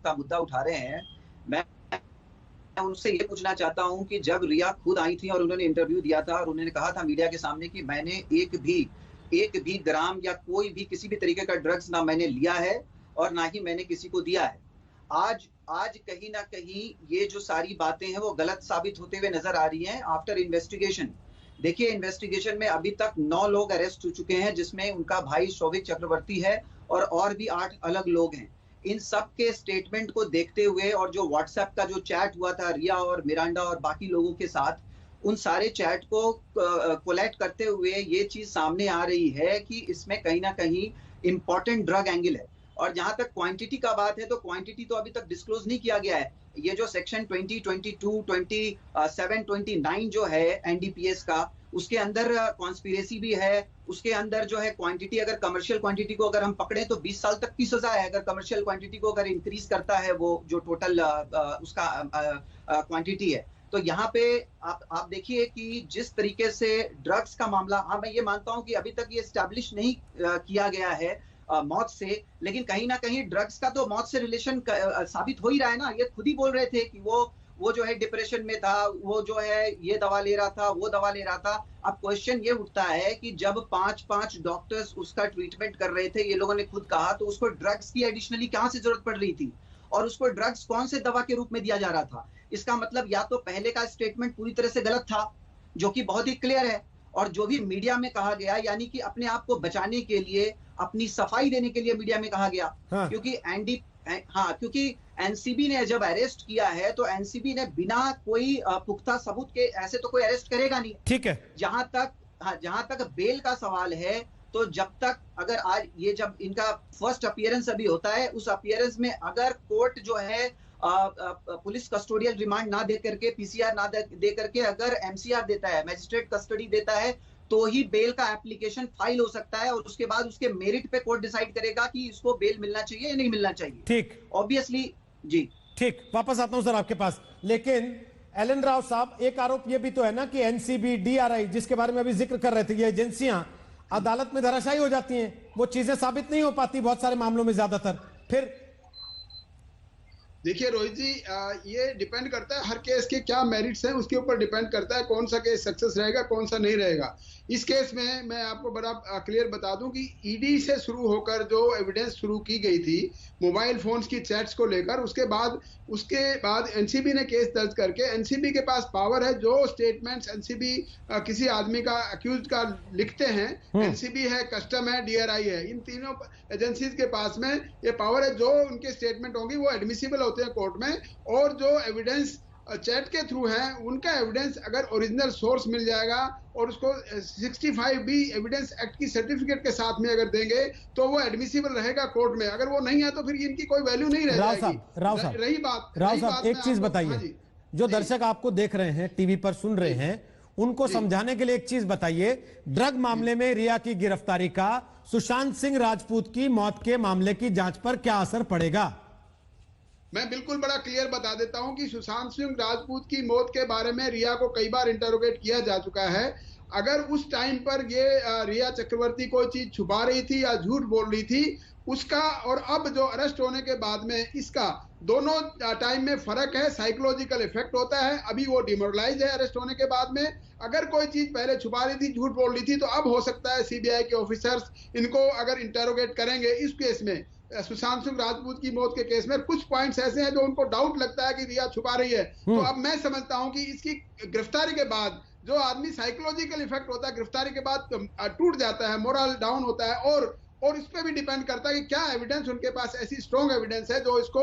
का मुद्दा उठा रहे हैं। मैं उनसे ये पूछना चाहता हूं कि जब रिया खुद आई थी और उन्होंने इंटरव्यू दिया था और उन्होंने कहा था मीडिया के सामने कि मैंने एक भी ग्राम या कोई भी किसी भी तरीके का ड्रग्स ना मैंने लिया है और ना ही मैंने किसी को दिया है, आज कहीं ना कहीं ये जो सारी बातें हैं वो गलत साबित होते हुए नजर आ रही हैं आफ्टर इन्वेस्टिगेशन। देखिए, इन्वेस्टिगेशन में अभी तक 9 लोग अरेस्ट हो चुके हैं, जिसमें उनका भाई शोभिक चक्रवर्ती है और भी 8 अलग लोग हैं। इन सब के स्टेटमेंट को देखते हुए और जो व्हाट्सएप का जो चैट हुआ था रिया और मिरांडा और बाकी लोगों के साथ, उन सारे चैट को कोलैट करते हुए ये चीज सामने आ रही है कि इसमें कहीं ना कहीं इंपॉर्टेंट ड्रग एंगल है। और जहां तक क्वांटिटी का बात है तो क्वांटिटी तो अभी तक डिस्क्लोज नहीं किया गया है। ये जो सेक्शन 20, 22, 27, 29 जो है एनडीपीएस का, उसके अंदर कॉन्स्पिरेसी भी है, उसके अंदर जो है क्वांटिटी, अगर कमर्शियल क्वांटिटी को अगर हम पकड़े तो 20 साल तक की सजा है। अगर कमर्शियल क्वांटिटी को अगर इंक्रीज करता है वो जो टोटल उसका क्वांटिटी है, तो यहाँ पे आप देखिए कि जिस तरीके से ड्रग्स का मामला, हाँ मैं ये मानता हूँ कि अभी तक ये एस्टैब्लिश नहीं किया गया है मौत से, लेकिन कहीं ना कहीं ड्रग्स का तो मौत से रिलेशन साबित हो ही रहा है ना। ये खुद ही बोल रहे थे कि वो जो है डिप्रेशन में था, वो जो है ये दवा ले रहा था, वो दवा ले रहा था। अब क्वेश्चन ये उठता है कि जब 5 डॉक्टर्स उसका ट्रीटमेंट कर रहे थे, ये लोगों ने खुद कहा, तो उसको ड्रग्स की एडिशनली कहाँ से जरूरत पड़ रही थी और उसको ड्रग्स कौन से दवा के रूप में दिया जा रहा था? इसका मतलब या तो पहले का स्टेटमेंट पूरी तरह से गलत था, जो कि बहुत ही क्लियर है, और जो भी मीडिया में कहा गया, यानी कि अपने आप को बचाने के लिए, अपनी सफाई देने के लिए मीडिया में कहा गया। हाँ। क्योंकि एनसीबी ने जब अरेस्ट किया है तो एनसीबी ने बिना कोई पुख्ता सबूत के ऐसे तो कोई अरेस्ट करेगा नहीं। ठीक है। जहां तक बेल का सवाल है, तो जब तक अगर आज ये जब इनका फर्स्ट अपीयरेंस अभी होता है, उस अपीयरेंस में अगर कोर्ट जो है पुलिस कस्टोडियल रिमांड ना दे करके, पीसीआर ना दे करके अगर एमसीआर देता है, मैजिस्ट्रेट कस्टडी देता है, तो ही बेल का एप्लीकेशन फाइल हो सकता है और उसके बाद उसके मेरिट पे कोर्ट डिसाइड करेगा कि इसको बेल मिलना चाहिए या नहीं मिलना चाहिए। ठीक, ऑब्वियसली जी। ठीक, वापस आता हूं सर आपके पास। लेकिन एलन राव साहब, एक आरोप ये भी तो है ना कि एनसीबी, डीआरआई, जिसके बारे में अभी जिक्र कर रहे थे, ये एजेंसियां अदालत में धराशायी हो जाती हैं, वो चीजें साबित नहीं हो पाती बहुत सारे मामलों में ज्यादातर। फिर देखिए रोहित जी, ये डिपेंड करता है हर केस के क्या मेरिट्स हैं, उसके ऊपर डिपेंड करता है कौन सा केस सक्सेस रहेगा, कौन सा नहीं रहेगा। इस केस में मैं आपको बड़ा क्लियर बता दूं कि ईडी से शुरू होकर जो एविडेंस शुरू की गई थी मोबाइल फोन्स की चैट्स को लेकर, उसके बाद एनसीबी ने केस दर्ज करके, एनसीबी के पास पावर है, जो स्टेटमेंट्स एनसीबी किसी आदमी का, अक्यूज का लिखते हैं, एनसीबी है, कस्टम है, डीआरआई है, इन तीनों एजेंसीज के पास में ये पावर है। जो उनके स्टेटमेंट होंगी वो एडमिसिबल होते हैं कोर्ट में, और जो एविडेंस चैट के थ्रू है उनका एविडेंस अगर ओरिजिनल सोर्स मिल जाएगा और उसको 65B एविडेंस एक्ट की सर्टिफिकेट के साथ में अगर देंगे तो वो एडमिसिबल रहेगा कोर्ट में। अगर वो नहीं है तो फिर इनकी कोई वैल्यू नहीं रह जाएगी। राव साहब एक चीज बताइए, जो दर्शक आपको देख रहे हैं, टीवी पर सुन रहे हैं, उनको समझाने के लिए एक चीज बताइए, ड्रग मामले में रिया की गिरफ्तारी का सुशांत सिंह राजपूत की मौत के मामले की जांच पर क्या असर पड़ेगा? मैं बिल्कुल बड़ा क्लियर बता देता हूं कि सुशांत सिंह राजपूत की मौत के बारे में रिया को कई बार इंटरोगेट किया जा चुका है अगर उस टाइम पर ये रिया चक्रवर्ती कोई चीज छुपा रही थी या झूठ बोल रही थी, उसका और अब जो अरेस्ट होने के बाद में इसका दोनों टाइम में फर्क है, साइकोलॉजिकल इफेक्ट होता है। अभी वो डिमोरलाइज है अरेस्ट होने के बाद में। अगर कोई चीज पहले छुपा रही थी, झूठ बोल रही थी, तो अब हो सकता है सीबीआई के ऑफिसर्स इनको अगर इंटेरोगेट करेंगे इस केस में, सुशांत सिंह राजपूत की मौत के केस में कुछ पॉइंट्स ऐसे हैं जो उनको डाउट लगता है कि रिया छुपा रही है। तो अब मैं समझता हूं कि इसकी गिरफ्तारी के बाद जो आदमी साइकोलॉजिकल इफेक्ट होता है, गिरफ्तारी के बाद टूट जाता है, मोरल डाउन होता है, और इस पे भी डिपेंड करता है कि क्या एविडेंस उनके पास ऐसी स्ट्रॉन्ग एविडेंस है जो इसको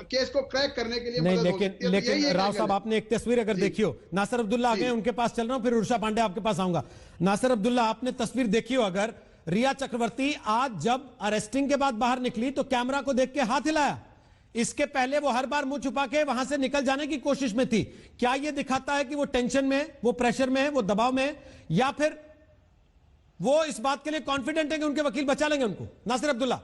केस को क्रैक करने के लिए नहीं, मदद हो सकती है। लेकिन राव साहब, आपने एक तस्वीर अगर देखी हो, नासिर अब्दुल्ला आ गए, उनके पास चल रहा हूं, फिर उर्षा पांडे आपके पास आऊंगा। नासिर अब्दुल्ला, आपने तस्वीर देखी हो अगर, रिया चक्रवर्ती आज जब अरेस्टिंग के बाद बाहर निकली तो कैमरा को देख के हाथ हिलाया। इसके पहले वो हर बार मुंह छुपा के वहां से निकल जाने की कोशिश में थी। क्या ये दिखाता है कि वो टेंशन में, वो प्रेशर में, वो दबाव में, या फिर वो इस बात के लिए कॉन्फिडेंट है कि उनके वकील बचा लेंगे उनको? नासिर अब्दुल्ला,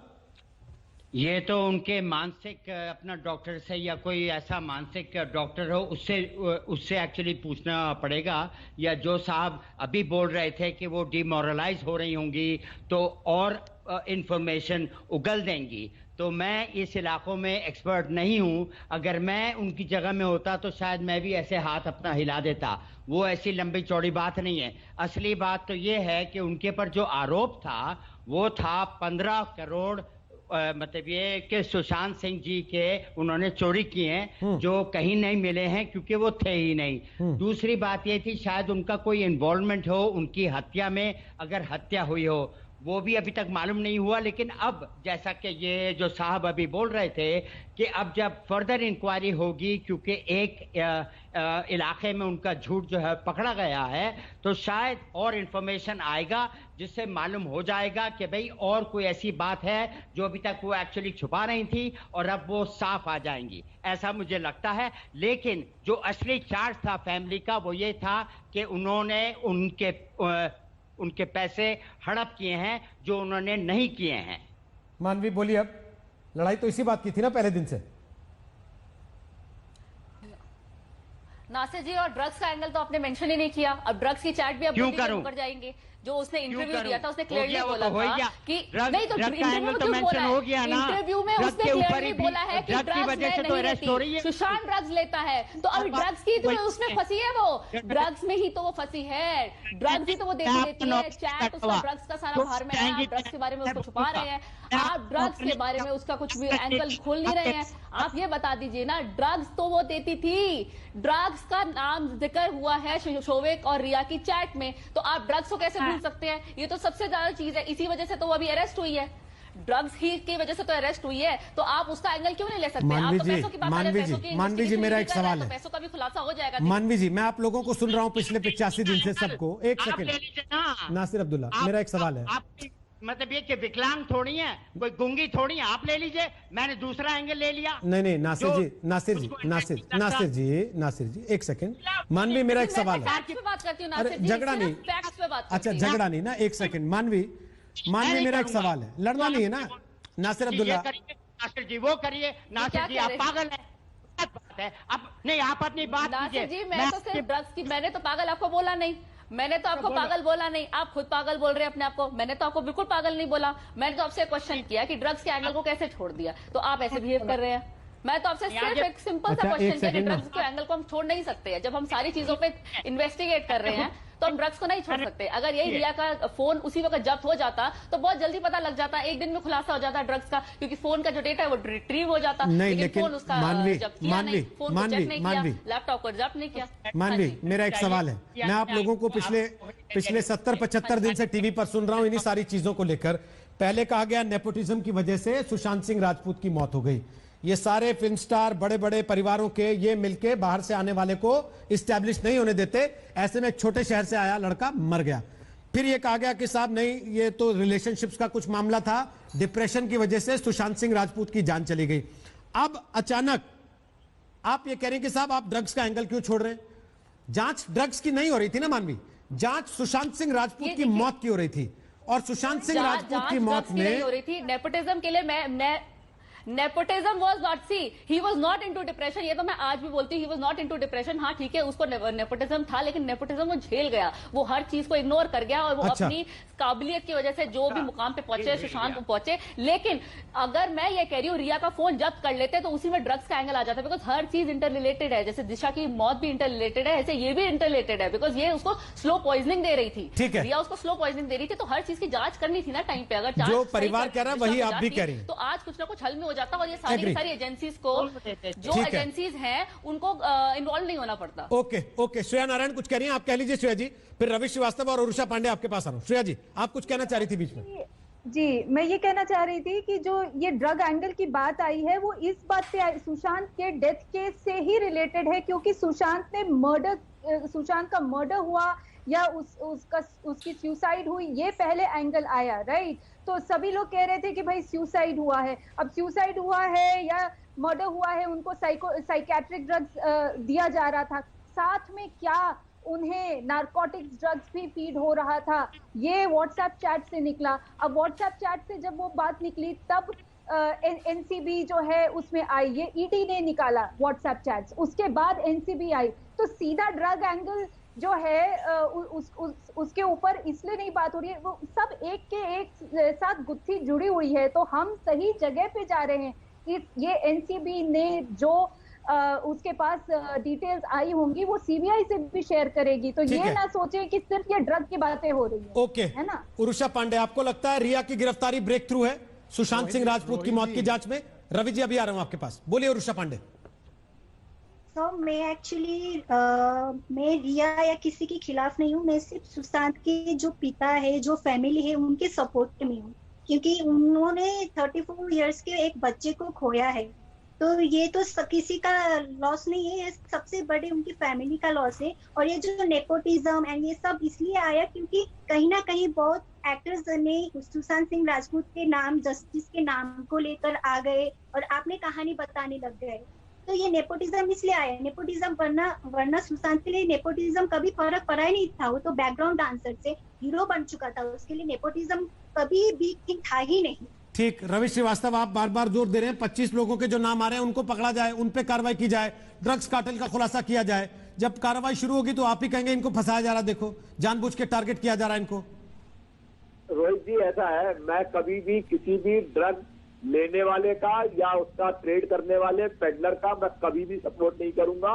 ये तो उनके मानसिक अपना डॉक्टर से या कोई ऐसा मानसिक डॉक्टर हो उससे एक्चुअली पूछना पड़ेगा। या जो साहब अभी बोल रहे थे कि वो डिमोरलाइज हो रही होंगी तो और इंफॉर्मेशन उगल देंगी, तो मैं इस इलाकों में एक्सपर्ट नहीं हूं। अगर मैं उनकी जगह में होता तो शायद मैं भी ऐसे हाथ अपना हिला देता। वो ऐसी लंबी चौड़ी बात नहीं है। असली बात तो ये है कि उनके पर जो आरोप था वो था 15 करोड़ मतलब ये कि सुशांत सिंह जी के उन्होंने चोरी किए हैं जो कहीं नहीं मिले हैं क्योंकि वो थे ही नहीं। दूसरी बात ये थी शायद उनका कोई इन्वॉल्वमेंट हो उनकी हत्या में, अगर हत्या हुई हो वो भी अभी तक मालूम नहीं हुआ। लेकिन अब जैसा कि ये जो साहब अभी बोल रहे थे कि अब जब फर्दर इंक्वायरी होगी, क्योंकि एक इलाके में उनका झूठ जो है पकड़ा गया है, तो शायद और इंफॉर्मेशन आएगा जिससे मालूम हो जाएगा कि भाई और कोई ऐसी बात है जो अभी तक वो एक्चुअली छुपा रही थी और अब वो साफ आ जाएंगी, ऐसा मुझे लगता है। लेकिन जो असली चार्ज था फैमिली का वो ये था कि उन्होंने उनके पैसे हड़प किए हैं जो उन्होंने नहीं किए हैं। मानवी बोलिए, अब लड़ाई तो इसी बात की थी ना पहले दिन से। नासिर जी, और ड्रग्स का एंगल तो आपने मेंशन ही नहीं किया। अब ड्रग्स की चैट भी अब ऊपर जाएंगे। जो उसने इंटरव्यू दिया था उसने क्लियरली बोला था कि नहीं, तो इंटरव्यू में क्यों बोला है? इंटरव्यू में उसने क्लियरली बोला है कि ड्रग्स में नहीं रहती, सुशांत ड्रग्स लेता है। तो अब ड्रग्स की तो उसमें फंसी है, वो ड्रग्स में ही तो वो फंसी है, ड्रग्स ही तो वो देती है। चैट उसका ड्रग्स का सारा भर में है, आप ड्रग्स के बारे में उसको छुपा रहे हैं, आप ड्रग्स के बारे में उसका कुछ भी एंगल खोल नहीं रहे हैं। आप ये बता दीजिए ना, ड्रग्स तो वो देती थी, ड्रग्स का नाम जिक्र हुआ है शोविक और रिया की चैट में, तो आप ड्रग्स को कैसे भूल सकते हैं? ये तो सबसे ज्यादा चीज है, इसी वजह से तो वो अभी अरेस्ट हुई है, ड्रग्स ही की वजह से तो अरेस्ट हुई है। तो आप उसका एंगल क्यों नहीं ले सकते? आप तो पैसों की बात कर रहे हैं, मानवी जी, मेरा एक सवाल है, पैसों का भी खुलासा हो जाएगा। मानवी जी, मैं आप लोगों को सुन रहा हूं पिछले 85 दिन से सबको। एक सेकंड नासिर अब्दुल्ला, मेरा एक सवाल है। मतलब ये कि विकलांग थोड़ी है, कोई गुंगी थोड़ी है, आप ले लीजिए, मैंने दूसरा एंगल ले लिया। नहीं, नासिर जी एक सेकंड। मानवी, मेरा एक सवाल है। अरे झगड़ा नहीं, अच्छा झगड़ा नहीं ना, एक सेकंड। मानवी, मेरा एक सवाल है, लड़ना नहीं है ना। नासिर अब्दुल्ला, नासिर जी वो करिए, नासिर जी आप पागल है। अब नहीं, आप अपनी बात कीजिए। मैं तो सिर्फ ड्रग्स की, मैंने तो पागल आपको बोला नहीं, मैंने तो आपको पागल बोला नहीं, आप खुद पागल बोल रहे हैं अपने आप को। मैंने तो आपको बिल्कुल पागल नहीं बोला, मैंने तो आपसे क्वेश्चन किया कि ड्रग्स के एंगल को कैसे छोड़ दिया, तो आप ऐसे बिहेव कर रहे हैं। मैं तो आपसे सिर्फ एक सिंपल सा क्वेश्चन किया कि ड्रग्स के एंगल को हम छोड़ नहीं सकते हैं। जब हम सारी चीजों पे इन्वेस्टिगेट कर रहे हैं तो हम ड्रग्स को नहीं छोड़ सकते। अगर यही रिया का फोन उसी वक्त जब्त हो जाता तो बहुत जल्दी पता लग जाता, एक दिन में खुलासा हो जाता ड्रग्स का, क्योंकि फोन का जो डेटा है वो रिट्रीव हो जाता। लेकिन फोन उसका जब्त किया नहीं, फोन को चेक नहीं किया, लैपटॉप को जब्त नहीं किया। मानवी, मेरा एक सवाल है, मैं आप लोगों को पिछले 70-75 दिन से टीवी पर सुन रहा हूं इन्हीं सारी चीजों को लेकर। पहले कहा गया नेपोटिज्म की वजह से सुशांत सिंह राजपूत की मौत हो गई, ये सारे फिल्म स्टार बड़े बड़े परिवारों के ये मिलके बाहर से आने वाले को इस्टेब्लिश नहीं होने देते, ऐसे में एक छोटे शहर से आया लड़का मर गया। फिर ये कहा गया कि साहब नहीं, ये तो रिलेशनशिप्स का कुछ मामला था, डिप्रेशन की वजह से सुशांत सिंह राजपूत की जान चली गई। अब अचानक आप ये कह रहे हैं कि साहब आप ड्रग्स का एंगल क्यों छोड़ रहे हैं? जांच ड्रग्स की नहीं हो रही थी ना मानवी, जांच सुशांत सिंह राजपूत की मौत की हो रही थी, और सुशांत सिंह राजपूत की मौत में हो रही थी नेपोटिज्म के लिए। मैं nepotism was not, she he was not into depression. ये तो मैं आज भी बोलती हूँ, he was not into depression. हाँ ठीक है, उसको नेपोटिज्म था, लेकिन नेपोटिज्म वो झेल गया, वो हर चीज को इग्नोर कर गया और वो अपनी काबिलियत की वजह से जो भी मुकाम पे पहुंचे, सुशांत पहुंचे। लेकिन अगर मैं ये कह रही हूँ रिया का फोन जब्त कर लेते तो उसी में ड्रग्स का एंगल आ जाता है, बिकॉज हर चीज इंटर रिलेटेड है। जैसे दिशा की मौत भी इंटर रिलेटेड है, ऐसे ये भी इंटर रिलेटेड है, बिकॉज ये उसको स्लो पॉइजनिंग दे रही थी। ठीक है, रिया उसको स्लो पॉइजनिंग दे रही थी, तो हर चीज की जांच करनी थी ना टाइम पे। अगर जो परिवार कह रहा है वही आप भी कह रही हैं, तो आज कुछ ना कुछ हल में हो जाता और ये सारी सारी एजेंसीज को, जो एजेंसीज हैं उनको इन्वॉल्व नहीं होना पड़ता। ओके ओके, श्रेया नारायण कुछ कह रही हैं, आप कह लीजिए श्रेया जी, फिर रवि श्रीवास्तव और उरुषा पांडे आपके पास आ रहा हूं। श्रेया जी, आप कुछ कहना चाह रही थी बीच में। जी, मैं ये कहना चाह रही थी कि जो ये ड्रग एंगल की बात आई है वो इस बात से आई, सुशांत के डेथ केस से ही रिलेटेड है, क्योंकि सुशांत का मर्डर हुआ या उसकी सुसाइड हुई, ये पहले एंगल आया, राइट। तो सभी लोग कह रहे थे कि भाई सुसाइड हुआ है। अब सुसाइड हुआ है या मर्डर हुआ है, उनको साइकेट्रिक ड्रग्स दिया जा रहा था, साथ में क्या उन्हें नारकोटिक्स ड्रग्स भी फीड हो रहा था, ये व्हाट्सएप चैट से निकला। अब व्हाट्सएप चैट से जब वो बात निकली तब एनसीबी जो है उसमें आई, ये ईडी ने निकाला व्हाट्सएप चैट्स, उसके बाद एनसीबी आई, तो सीधा ड्रग एंगल जो है उसके ऊपर इसलिए नहीं बात हो रही है। वो सब एक के एक साथ गुत्थी जुड़ी हुई है, तो हम सही जगह पे जा रहे हैं। ये एनसीबी ने जो उसके पास डिटेल्स आई होंगी वो सीबीआई से भी शेयर करेगी, तो ये ना सोचे कि सिर्फ ये ड्रग की बातें हो रही है। ओके, है ना। उरुषा पांडे, आपको लगता है रिया की गिरफ्तारी ब्रेक थ्रू है सुशांत सिंह राजपूत की मौत की जांच में? रवि जी अभी आ रहा हूं आपके पास, बोलिए उरुषा पांडे। तो मैं एक्चुअली मैं रिया या किसी के खिलाफ नहीं हूँ, मैं सिर्फ सुशांत के जो पिता है, जो फैमिली है, उनके सपोर्ट में हूँ, क्योंकि उन्होंने 34 इयर्स के एक बच्चे को खोया है। तो ये तो किसी का लॉस नहीं है, ये सबसे बड़े उनकी फैमिली का लॉस है। और ये जो नेपोटिज्म एंड ये सब इसलिए आया क्योंकि कहीं ना कहीं बहुत एक्टर्स ने सुशांत सिंह राजपूत के नाम, जस्टिस के नाम को लेकर आ गए और आपने कहानी बताने लग गए। तो ये नेपोटिज्म इसलिए आया, नेपोटिज्म वरना सुशांत के लिए नेपोटिज्म कभी फर्क पड़ा ही नहीं था। वो तो बैकग्राउंड डांसर से हीरो बन चुका था, उसके लिए नेपोटिज्म कभी भी था ही नहीं। ठीक, रवि श्रीवास्तव, आप बार बार जोर दे रहे हैं 25 लोगों के जो नाम आ रहे हैं उनको पकड़ा जाए, उन पे कार्रवाई की जाए, ड्रग्स कार्टेल का खुलासा किया जाए। जब कार्रवाई शुरू होगी तो आप ही कहेंगे इनको फंसाया जा रहा, देखो जानबूझ के टारगेट किया जा रहा है इनको। रोहित जी, ऐसा है, मैं कभी भी किसी भी ड्रग लेने वाले का या उसका ट्रेड करने वाले पेडलर का मैं कभी भी सपोर्ट नहीं करूंगा।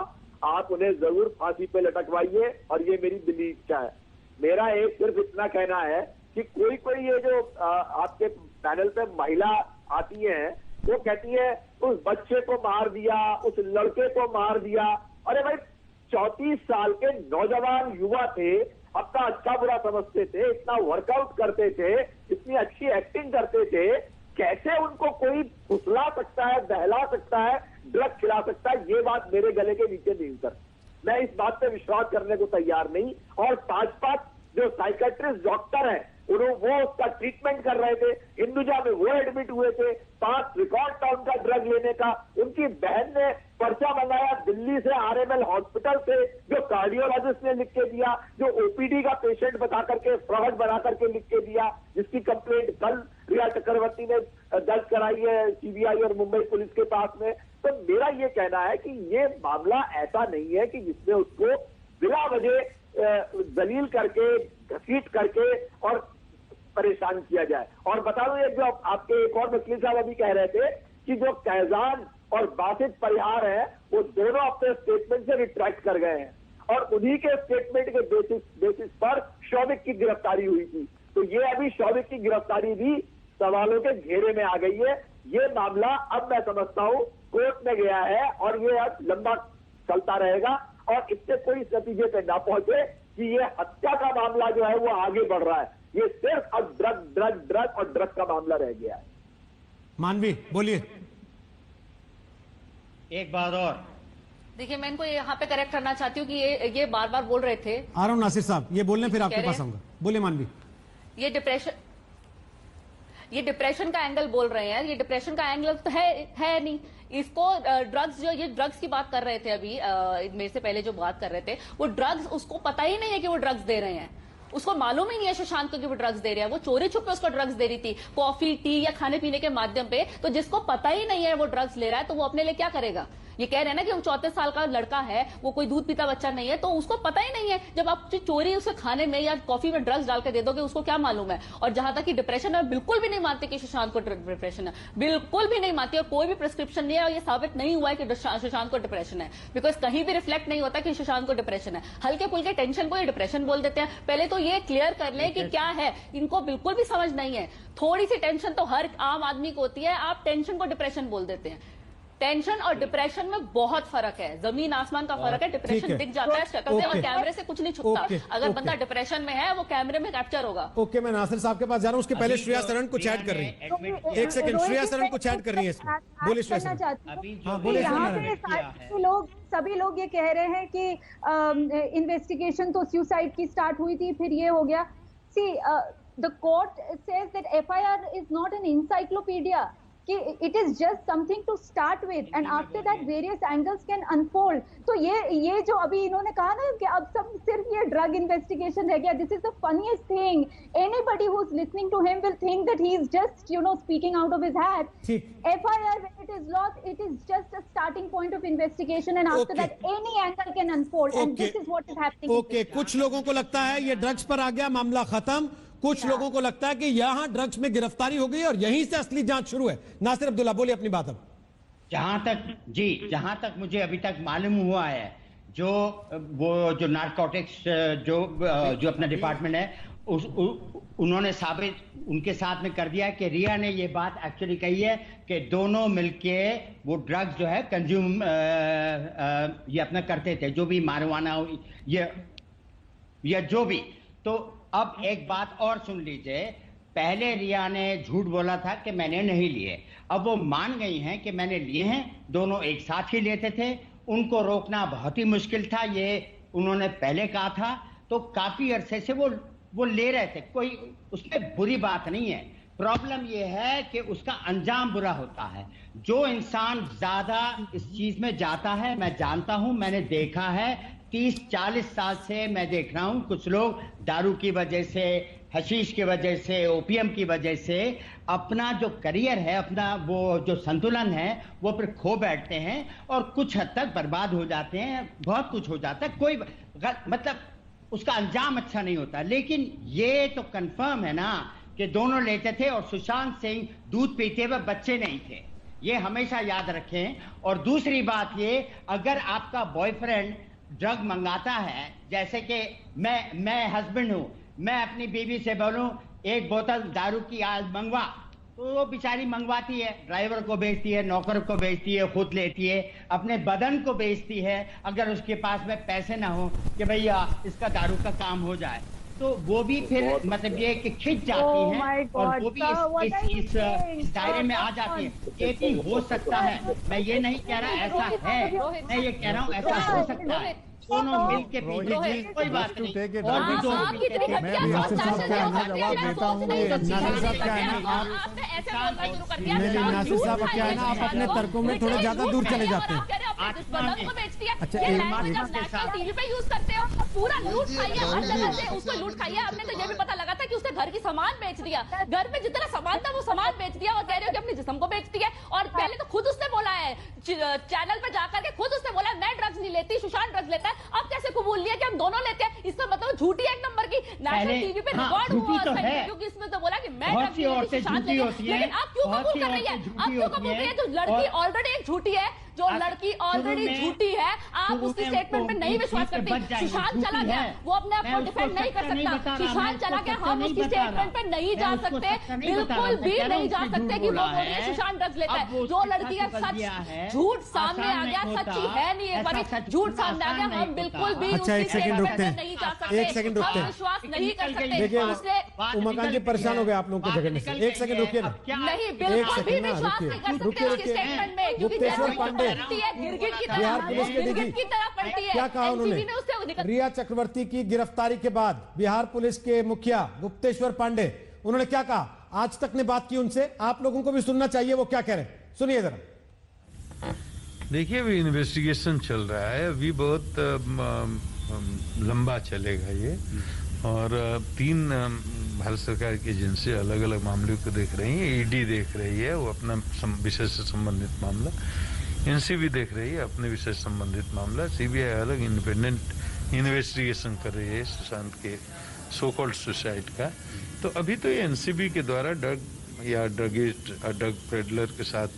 आप उन्हें जरूर फांसी पे लटकवाइए और ये मेरी दिली इच्छा है। मेरा एक सिर्फ इतना कहना है कि कोई ये जो आपके पैनल पे महिला आती है वो कहती है उस बच्चे को मार दिया, उस लड़के को मार दिया। अरे भाई 34 साल के नौजवान युवा थे, अपना अच्छा बुरा समझते थे, इतना वर्कआउट करते थे, इतनी अच्छी एक्टिंग करते थे, कैसे उनको कोई फुसला सकता है, बहला सकता है, ड्रग खिला सकता है? ये बात मेरे गले के नीचे नहीं उतर। मैं इस बात पे विश्वास करने को तैयार नहीं। और 5 जो साइकेट्रिस्ट डॉक्टर है वो उसका ट्रीटमेंट कर रहे थे, हिंदुजा में वो एडमिट हुए थे, 5 रिकॉर्ड था उनका ड्रग लेने का। उनकी बहन ने पर्चा मंगाया दिल्ली से, आरएमएल हॉस्पिटल से, जो कार्डियोलॉजिस्ट ने लिख के दिया, जो ओपीडी का पेशेंट बता करके फ्रॉड बना करके लिख के दिया, जिसकी कंप्लेंट कल रिया चक्रवर्ती ने दर्ज कराई है सीबीआई और मुंबई पुलिस के पास में। तो मेरा ये कहना है कि ये मामला ऐसा नहीं है कि जिसमें उसको बिना वजह जलील करके, घसीट करके और परेशान किया जाए। और बता दूं, एक जो आपके एक और वकील साहब अभी कह रहे थे कि जो कैजान और बासित परिहार है वो दोनों अपने स्टेटमेंट से रिट्रैक्ट कर गए हैं और उन्हीं के स्टेटमेंट के बेसिस पर शौविक की गिरफ्तारी हुई थी। तो ये अभी शौविक की गिरफ्तारी भी सवालों के घेरे में आ गई है। ये मामला अब मैं समझता हूं कोर्ट में गया है और ये अब लंबा चलता रहेगा और इससे कोई नतीजे पे ना पहुंचे कि ये हत्या का मामला जो है वो आगे बढ़ रहा है। ये सिर्फ अब ड्रग और ड्रग का मामला रह गया है। मानवी बोलिए। एक बात और देखिए, मैं इनको यहाँ पे करेक्ट करना चाहती हूँ कि ये बार बार बोल रहे थे। आ रहा हूं नासिर साहब, ये बोलने फिर आपके पास आऊंगा। बोलिए मानवी। ये डिप्रेशन का एंगल बोल रहे हैं, ये डिप्रेशन का एंगल तो है नहीं। इसको ड्रग्स, जो ये ड्रग्स की बात कर रहे थे अभी मेरे से पहले जो बात कर रहे थे, वो ड्रग्स उसको पता ही नहीं है कि वो ड्रग्स दे रहे हैं। उसको मालूम ही नहीं है सुशांत को कि वो ड्रग्स दे रहे हैं, वो चोरी छुपे उसको ड्रग्स दे रही थी, कॉफी टी या खाने पीने के माध्यम पे। तो जिसको पता ही नहीं है वो ड्रग्स ले रहा है, तो वो अपने लिए क्या करेगा? ये कह रहे हैं ना कि वो 34 साल का लड़का है, वो कोई दूध पीता बच्चा नहीं है, तो उसको पता ही नहीं है। जब आप चोरी उसे खाने में या कॉफी में ड्रग्स डाल के दे दोगे, उसको क्या मालूम है? और जहां तक कि डिप्रेशन है, बिल्कुल भी नहीं मानते कि सुशांत को डिप्रेशन है, बिल्कुल भी नहीं मानती, और कोई भी प्रिस्क्रिप्शन नहीं है और ये साबित नहीं हुआ है कि सुशांत को डिप्रेशन है, बिकॉज कहीं भी रिफ्लेक्ट नहीं होता कि सुशांत को डिप्रेशन है। हल्के फुल्के टेंशन को ये डिप्रेशन बोल देते हैं। पहले तो ये क्लियर कर लें कि क्या है, इनको बिल्कुल भी समझ नहीं है। थोड़ी सी टेंशन तो हर आम आदमी को होती है, आप टेंशन को डिप्रेशन बोल देते हैं। टेंशन और डिप्रेशन में बहुत फर्क है, जमीन आसमान का फर्क है। डिप्रेशन दिख जाता है शक्ल से और कैमरे से कुछ नहीं छुपता। अगर बंदा डिप्रेशन में है, वो कैमरे में कैप्चर होगा। ओके, मैं नासिर साहब के पास जा रहा हूँ, उसके पहले श्रेया शरण कुछ ऐड कर रही है। एक सेकंड, श्रेया शरण कुछ ऐड कर रही है इसमें। बोलिए श्रेया शरण। सभी लोग ये कह रहे हैं कि इन्वेस्टिगेशन तो सुसाइड की स्टार्ट हुई थी, फिर ये हो गया। See the court says that FIR is not an encyclopedia, कि it is just something to start with and after that various angles can unfold। तो ये जो अभी इन्होंने कहा ना कि अब सब सिर्फ ये ड्रग इन्वेस्टिगेशन रह गया, this is the funniest thing। Anybody who's listening to him will think that he is just speaking out of his hat। FIR when it is lost, it is just a starting point of investigation and after that any angle can unfold and this is what is happening। Okay, कुछ लोगों को लगता है ये drugs पर आ गया, मामला खत्म। कुछ लोगों को लगता है कि यहां ड्रग्स में गिरफ्तारी हो गई और यहीं से असली जांच शुरू है। नासिर अब्दुल्ला, बोलिए अपनी बात। अब जहां तक मुझे अभी तक मालूम हुआ है, जो नारकोटिक्स जो अपना डिपार्टमेंट है, उन्होंने साबित उनके साथ में कर दिया कि रिया ने ये बात एक्चुअली कही है कि दोनों मिलके वो ड्रग्स जो है कंज्यूम ये अपना करते थे, जो भी मारवाना या जो भी। तो अब एक बात और सुन लीजिए, पहले रिया ने झूठ बोला था कि मैंने नहीं लिए, अब वो मान गई हैं कि मैंने लिए हैं, दोनों एक साथ ही लेते थे, उनको रोकना बहुत ही मुश्किल था, ये उन्होंने पहले कहा था। तो काफी अरसे से वो ले रहे थे, कोई उसमें बुरी बात नहीं है। प्रॉब्लम ये है कि उसका अंजाम बुरा होता है। जो इंसान ज्यादा इस चीज में जाता है, मैं जानता हूं, मैंने देखा है, 30-40 साल से मैं देख रहा हूं, कुछ लोग दारू की वजह से, हशीश की वजह से, ओपीएम की वजह से अपना जो करियर है, अपना वो जो संतुलन है, वो फिर खो बैठते हैं और कुछ हद तक बर्बाद हो जाते हैं। बहुत कुछ हो जाता है, कोई मतलब उसका अंजाम अच्छा नहीं होता। लेकिन ये तो कंफर्म है ना कि दोनों लेते थे और सुशांत सिंह दूध पीते हुए बच्चे नहीं थे, ये हमेशा याद रखें। और दूसरी बात ये, अगर आपका बॉयफ्रेंड ड्रग मंगाता है, जैसे कि मैं हस्बैंड हूं, मैं अपनी बीवी से बोलूं एक बोतल दारू की आज मंगवा, तो वो बेचारी मंगवाती है, ड्राइवर को बेचती है, नौकर को बेचती है, खुद लेती है, अपने बदन को बेचती है, अगर उसके पास में पैसे ना हो कि भैया इसका दारू का काम हो जाए, तो वो भी फिर मतलब ये कि खिंच जाती हैं और वो भी इस दायरे में आ जाती है। ये भी हो सकता है, मैं ये नहीं कह रहा ऐसा है, मैं ये कह रहा हूँ ऐसा हो सकता है, दोनों मिल के कोई बात नहीं। और भी जो मैं नासिर साहब क्या है ना जवाब देता हूँ, नासिर साहब क्या है ना नासिर साहब क्या है ना, आप अपने तर्कों में थोड़े ज्यादा दूर चले जाते हैं। अच्छा, टीवी पे यूज करते हो, पूरा लूट खाइए, हर जगह से उसको लूट खाइए। आपने तो ये भी पता लगा था कि उसने घर की सामान बेच दिया, घर में जितना सामान था वो सामान बेच दिया और कह रहे हो कि अपने जिस्म को बेचती है। और पहले तो खुद उसने बोला है चैनल पे जाकर के, खुद उसने बोला मैं ड्रग्स नहीं लेती, सुशांत ड्रग्स लेता है। अब कैसे कबूल लिया कि हम दोनों लेते हैं? इसका मतलब झूठी एक नंबर की। नेशनल टीवी पे रिकॉर्ड हुआ क्योंकि इसमें तो बोला कि मैं ड्रग्स नहीं लेती, सुशांत लेती है। लेकिन आप क्यों कबूल कर रही है? आप क्यों कबूल कर रही है? जो लड़की ऑलरेडी एक झूठी है, जो लड़की ऑलरेडी झूठी है, आप उसकी स्टेटमेंट पे नहीं विश्वास करते। सुशांत चला गया, वो अपने आप को डिफेंड नहीं कर सकता। सुशांत चला गया, हम उसकी स्टेटमेंट पे नहीं जा सकते, बिल्कुल भी नहीं जा सकते कि वो बोल रही है सुशांत ड्रग्स लेता है। जो लड़की का सच झूठ सामने आ गया, सच्ची है नहीं एक बार झूठ सामने आ गया, हम बिल्कुल भी उसकी स्टेटमेंट पे नहीं जा सकते, एक सेकंड रुकते हैं, विश्वास नहीं कर सकते। देखिए उमाकांत जी परेशान हो गए आप लोगों को जगह से, एक सेकंड रुकिए ना, नहीं बिल्कुल भी विश्वास नहीं कर सकते उसकी स्टेटमेंट में, क्योंकि गुप्तेश्वर पांडे बिहार पुलिस के डीजी क्या कहा उन्होंने? रिया चक्रवर्ती की गिरफ्तारी के बाद बिहार पुलिस के मुखिया गुप्तेश्वर पांडे, उन्होंने क्या कहा? आज तक ने बात की उनसे, आप लोगों को भी सुनना चाहिए वो क्या कह रहे हैं, सुनिए जरा। देखिए अभी इन्वेस्टिगेशन चल रहा है, अभी बहुत लंबा चलेगा ये, और 3 भारत सरकार की एजेंसी अलग अलग मामलों को देख रही है। ईडी देख रही है वो अपना विषय से संबंधित मामला, एनसीबी देख रही है अपने विषय से संबंधित मामला, सीबीआई अलग इंडिपेंडेंट इन्वेस्टिगेशन कर रही है सुशांत के सो कॉल्ड सुसाइड का। तो अभी तो ये एनसीबी के द्वारा ड्रग या ड्रग पेडलर के साथ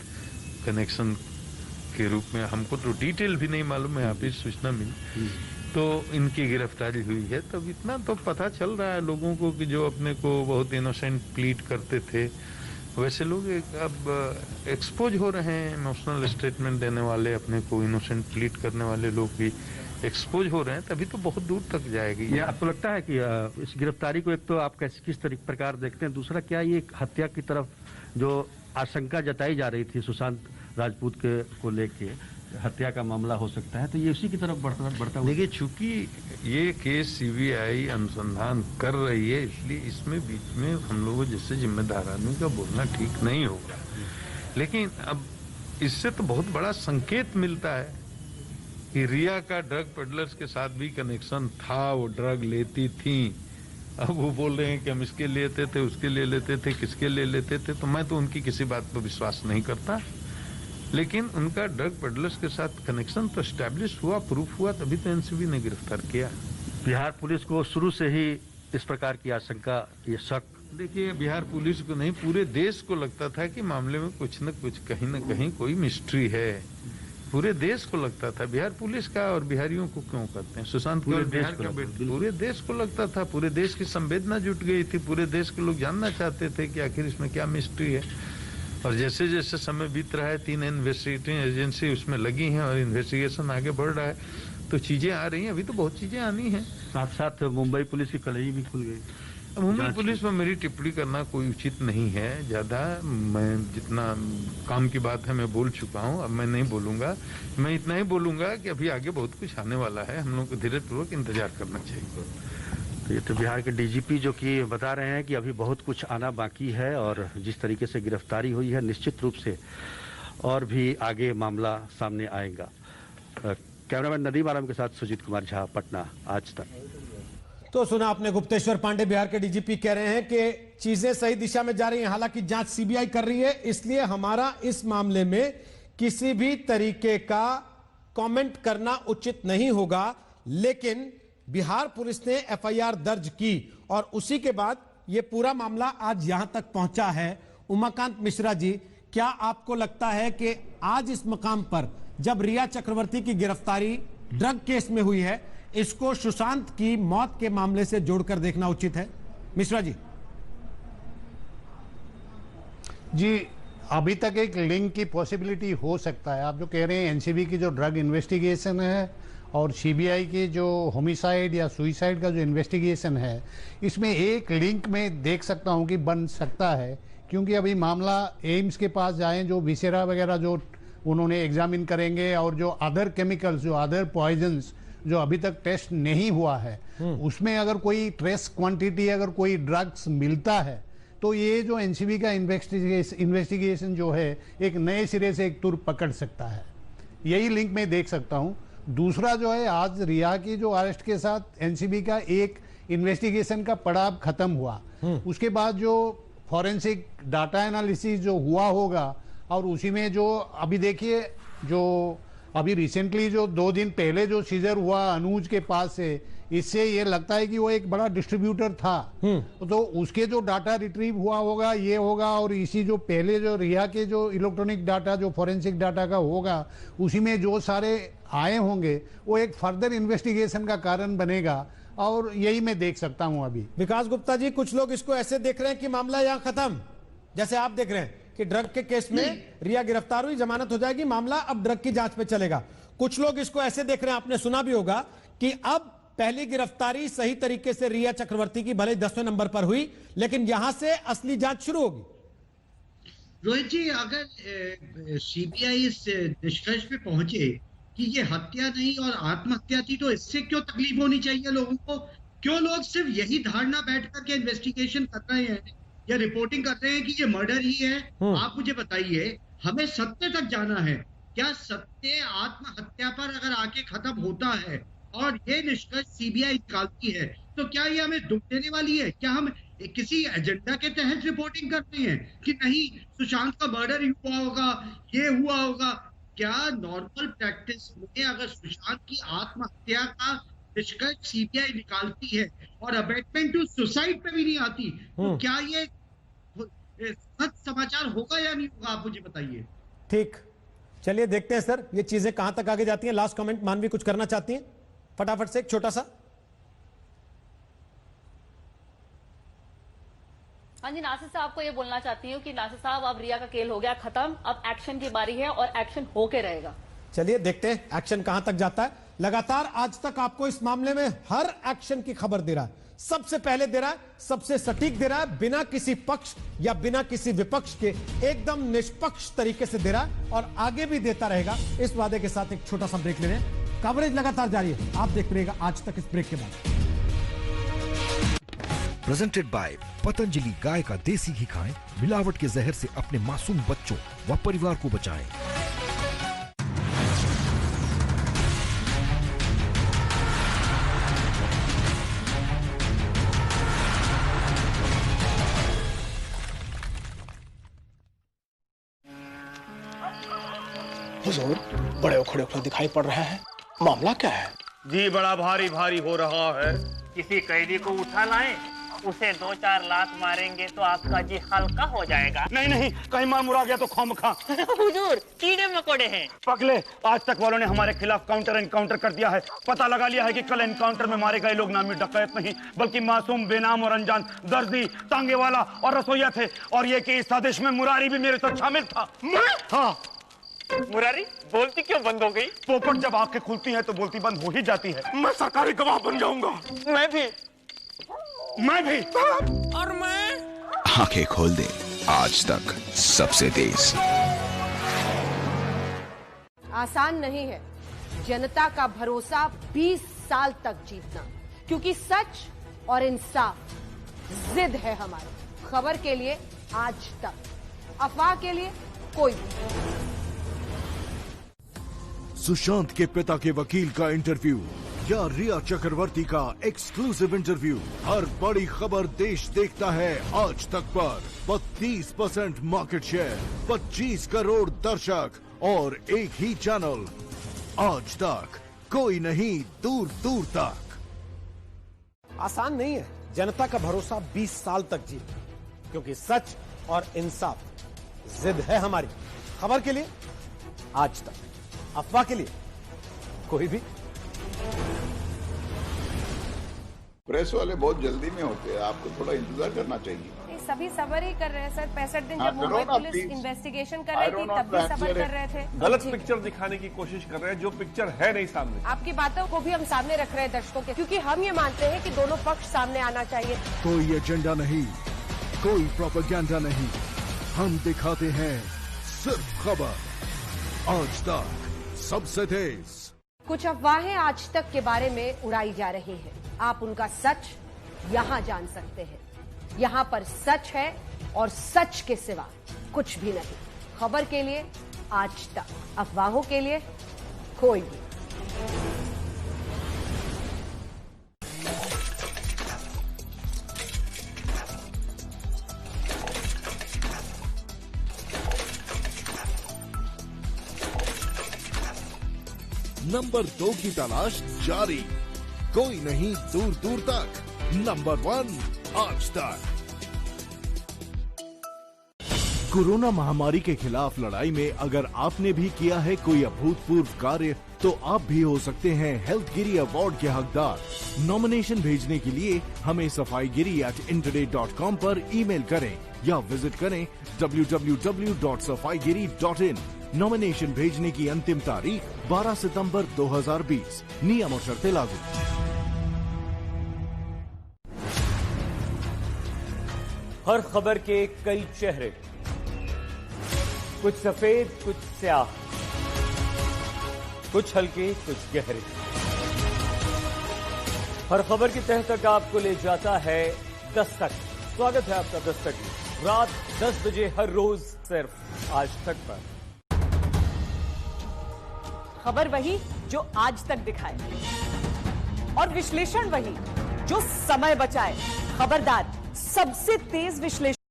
कनेक्शन के रूप में, हमको तो डिटेल भी नहीं मालूम है, यहाँ पे सूचना मिली तो इनकी गिरफ्तारी हुई है। तब इतना तो पता चल रहा है लोगों को कि जो अपने को बहुत इनोसेंट प्लीड करते थे वैसे लोग अब एक्सपोज हो रहे हैं। इमोशनल स्टेटमेंट देने वाले, अपने को इनोसेंट प्लीड करने वाले लोग भी एक्सपोज हो रहे हैं, तभी तो बहुत दूर तक जाएगी। ये आपको लगता है कि इस गिरफ्तारी को एक तो आप किस प्रकार देखते हैं, दूसरा क्या ये हत्या की तरफ जो आशंका जताई जा रही थी सुशांत राजपूत के को लेके हत्या का मामला हो सकता है, तो ये उसी की तरफ बढ़ता हुआ। देखिए, चूंकि ये केस सीबीआई अनुसंधान कर रही है, इसलिए इसमें बीच में हम लोगों जैसे जिम्मेदार आदमी का बोलना ठीक नहीं होगा। लेकिन अब इससे तो बहुत बड़ा संकेत मिलता है कि रिया का ड्रग पेडलर्स के साथ भी कनेक्शन था, वो ड्रग लेती थी। अब वो बोल रहे हैं कि हम इसके लेते थे, उसके ले लेते थे, किसके ले लेते थे, तो मैं तो उनकी किसी बात पर विश्वास नहीं करता। लेकिन उनका ड्रग पेडलर्स के साथ कनेक्शन तो एस्टैब्लिश हुआ, प्रूफ हुआ, तभी तो एनसीबी ने गिरफ्तार किया। बिहार पुलिस को शुरू से ही इस प्रकार की आशंका, ये शक, देखिए बिहार पुलिस को नहीं, पूरे देश को लगता था कि मामले में कुछ न कुछ कहीं न कहीं कोई मिस्ट्री है। पूरे देश को लगता था, बिहार पुलिस का और बिहारियों को क्यों कहते हैं, सुशांत पूरे बिहार का बेटा, पूरे देश को लगता था, पूरे देश की संवेदना जुट गई थी, पूरे देश के लोग जानना चाहते थे कि आखिर इसमें क्या मिस्ट्री है। और जैसे जैसे समय बीत रहा है, 3 इन्वेस्टिगेटिंग एजेंसी उसमें लगी हैं और इन्वेस्टिगेशन आगे बढ़ रहा है, तो चीजें आ रही हैं, अभी तो बहुत चीजें आनी हैं। साथ साथ मुंबई पुलिस की कलही भी खुल गई। मुंबई पुलिस में मेरी टिप्पणी करना कोई उचित नहीं है ज्यादा। मैं जितना काम की बात है मैं बोल चुका हूं, अब मैं नहीं बोलूंगा। मैं इतना ही बोलूंगा कि अभी आगे बहुत कुछ आने वाला है, हम लोग को धीरे पूर्वक इंतजार करना चाहिए। तो ये तो बिहार के डीजीपी जो कि बता रहे हैं कि अभी बहुत कुछ आना बाकी है और जिस तरीके से गिरफ्तारी हुई है निश्चित रूप से और भी आगे मामला सामने आएगा। कैमरामैन नदीम आलम के साथ सुजीत कुमार झा, पटना, आज तक। तो सुना आपने, गुप्तेश्वर पांडे बिहार के डीजीपी कह रहे हैं कि चीजें सही दिशा में जा रही हैं, हालांकि जांच सीबीआई कर रही है, इसलिए हमारा इस मामले में किसी भी तरीके का कमेंट करना उचित नहीं होगा। लेकिन बिहार पुलिस ने एफआईआर दर्ज की और उसी के बाद यह पूरा मामला आज यहां तक पहुंचा है। उमाकांत मिश्रा जी, क्या आपको लगता है कि आज इस मकाम पर जब रिया चक्रवर्ती की गिरफ्तारी ड्रग केस में हुई है, इसको सुशांत की मौत के मामले से जोड़कर देखना उचित है? मिश्रा जी। जी, अभी तक एक लिंक की पॉसिबिलिटी हो सकता है। आप जो कह रहे हैं एनसीबी की जो ड्रग इन्वेस्टिगेशन है और सीबीआई की जो होमिसाइड या सुइसाइड का जो इन्वेस्टिगेशन है, इसमें एक लिंक में देख सकता हूं कि बन सकता है, क्योंकि अभी मामला एम्स के पास जाएं, जो विसेरा वगैरह जो उन्होंने एग्जामिन करेंगे और जो अदर केमिकल्स, जो अदर पॉइजन्स जो अभी तक टेस्ट नहीं हुआ है, उसमें अगर कोई ट्रेस क्वांटिटी, अगर कोई ड्रग्स मिलता है, तो ये जो एनसीबी का इन्वेस्टिगेशन जो है एक नए सिरे से एक तुर पकड़ सकता है। यही लिंक मैं देख सकता हूं। दूसरा जो है, आज रिया की जो अरेस्ट के साथ एनसीबी का एक इन्वेस्टिगेशन का पड़ाव खत्म हुआ, उसके बाद जो फॉरेंसिक डाटा एनालिसिस जो हुआ होगा और उसी में जो अभी देखिए, जो अभी रिसेंटली जो 2 दिन पहले जो सीजर हुआ अनुज के पास से, इससे ये लगता है कि वो एक बड़ा डिस्ट्रीब्यूटर था, तो उसके जो डाटा रिट्रीव हुआ होगा ये होगा, और इसी जो पहले जो रिया के जो इलेक्ट्रॉनिक डाटा जो फॉरेंसिक डाटा का होगा, उसी में जो सारे आए होंगे वो एक फर्दर इन्वेस्टिगेशन का कारण बनेगा, और यही मैं देख सकता हूं अभी। विकास गुप्ता जी, कुछ लोग इसको ऐसे देख रहे हैं कि मामला यहां खत्म, जैसे आप देख रहे हैं कि ड्रग के केस में रिया गिरफ्तार हुई, जमानत हो जाएगी, मामला अब ड्रग की जांच पे चलेगा। कुछ लोग इसको ऐसे देख रहे हैं, आपने सुना भी होगा, कि अब पहली गिरफ्तारी सही तरीके से रिया चक्रवर्ती की भले 10वें नंबर पर हुई, लेकिन यहां से असली जांच शुरू होगी। रोहित जी, अगर सीबीआई इस निष्कर्ष पे पहुंचे कि ये हत्या नहीं और आत्महत्या थी, तो इससे क्यों तकलीफ होनी चाहिए लोगों को? क्यों लोग सिर्फ यही धारणा बैठ करके इन्वेस्टिगेशन कर रहे हैं या रिपोर्टिंग कर रहे हैं कि ये मर्डर ही है? आप मुझे बताइए, हमें सत्य तक जाना है। क्या सत्य आत्महत्या पर अगर आके खत्म होता है और ये निष्कर्ष सीबीआई निकालती है तो क्या ये हमें दुख देने वाली है? क्या हम किसी एजेंडा के तहत रिपोर्टिंग करते हैं कि नहीं सुशांत का मर्डर हुआ होगा, ये हुआ होगा? क्या नॉर्मल प्रैक्टिस में अगर सुशांत की आत्महत्या का निष्कर्ष सीबीआई निकालती है और अबेटमेंट टू सुसाइड पे भी नहीं आती, तो क्या ये सच समाचार होगा या नहीं होगा? आप मुझे बताइए। ठीक, चलिए देखते हैं सर ये चीजें कहां तक आगे जाती हैं। लास्ट कमेंट मानवी कुछ करना चाहती हैं फटाफट से, एक छोटा सा। हाँ जी, नासिर साहब को ये बोलना चाहती हूँ कि नासिर साहब अब रिया का खेल हो गया खत्म, अब एक्शन की बारी है और एक्शन होके रहेगा। चलिए देखते हैं एक्शन कहां तक जाता है। लगातार आज तक आपको इस मामले में हर एक्शन की खबर दे रहा है, सबसे पहले दे रहा है, सबसे सटीक दे रहा है, बिना किसी पक्ष या बिना किसी विपक्ष के एकदम निष्पक्ष तरीके से दे रहा है और आगे भी देता रहेगा। इस वादे के साथ एक छोटा सा ब्रेक ले रहे हैं, कवरेज लगातार जारी है, आप देखते रहिएगा आज तक इस ब्रेक के बाद। प्रेजेंटेड बाय पतंजलि गाय का देसी घी खाएं, मिलावट के जहर से अपने मासूम बच्चों व परिवार को बचाएं। हुजूर, बड़े उखड़े उखड़े दिखाई पड़ रहे हैं, मामला क्या है? जी बड़ा भारी भारी हो रहा है। किसी कैदी को उठा लाएं, उसे 2-4 लात मारेंगे तो आपका जी हल्का हो जाएगा। नहीं नहीं, कहीं मार मुरा गया तो खामखा। हुजूर, कीड़े मकोड़े हैं। पगले, आज तक वालों ने हमारे खिलाफ काउंटर एनकाउंटर कर दिया है। पता लगा लिया है कि कल एनकाउंटर में मारे गए लोग नामी डकैत नहीं बल्कि मासूम बेनाम और अनजान दर्जी, तांगे वाला और रसोईया थे, और ये कि इस साजिश में मुरारी भी मेरे साथ शामिल था। हाँ, मुरारी बोलती क्यों बंद हो गई? पोपट जब आंखें खुलती हैं तो बोलती बंद हो ही जाती है। मैं सरकारी गवाह बन जाऊंगा। मैं भी। और मैं। आंखें खोल दे, आज तक सबसे तेज। आसान नहीं है जनता का भरोसा 20 साल तक जीतना, क्योंकि सच और इंसाफ जिद है हमारी। खबर के लिए आज तक, अफवाह के लिए कोई नहीं। सुशांत के पिता के वकील का इंटरव्यू या रिया चक्रवर्ती का एक्सक्लूसिव इंटरव्यू, हर बड़ी खबर देश देखता है आज तक पर। 32% मार्केट शेयर, 25 करोड़ दर्शक और एक ही चैनल, आज तक, कोई नहीं दूर दूर तक। आसान नहीं है जनता का भरोसा 20 साल तक जीतना, क्योंकि सच और इंसाफ जिद है हमारी। खबर के लिए आज तक, अफवाह के लिए कोई भी। प्रेस वाले बहुत जल्दी में होते हैं, आपको थोड़ा इंतजार करना चाहिए। सभी सबर ही कर रहे हैं सर। 65 दिन जब मुंबई पुलिस इन्वेस्टिगेशन कर रही थी तब भी सबर कर रहे थे। गलत पिक्चर दिखाने की कोशिश कर रहे हैं, जो पिक्चर है नहीं सामने। आपकी बातों को भी हम सामने रख रहे हैं दर्शकों के, क्योंकि हम ये मानते हैं कि दोनों पक्ष सामने आना चाहिए। कोई एजेंडा नहीं, कोई प्रोपेगेंडा नहीं, हम दिखाते हैं सिर्फ खबर। आज तक सबसे तेज। कुछ अफवाहें आज तक के बारे में उड़ाई जा रही हैं, आप उनका सच यहां जान सकते हैं। यहां पर सच है और सच के सिवा कुछ भी नहीं। खबर के लिए आज तक, अफवाहों के लिए कोई भी। नंबर 2 की तलाश जारी, कोई नहीं दूर दूर तक। नंबर 1 आज तक। कोरोना महामारी के खिलाफ लड़ाई में अगर आपने भी किया है कोई अभूतपूर्व कार्य, तो आप भी हो सकते हैं हेल्थगिरी अवार्ड के हकदार। नॉमिनेशन भेजने के लिए हमें safaiGiri@interday.com पर ईमेल करें या विजिट करें www.safaigiri.in। नॉमिनेशन भेजने की अंतिम तारीख 12 सितंबर 2020। नियम और शर्तें लागू। हर खबर के कई चेहरे, कुछ सफेद कुछ स्याह, कुछ हल्के कुछ गहरे। हर खबर की तह तक आपको ले जाता है दस्तक। स्वागत है आपका दस्तक में, रात 10 बजे हर रोज सिर्फ आज तक पर। खबर वही जो आज तक दिखाए और विश्लेषण वही जो समय बचाए। खबरदार, सबसे तेज विश्लेषण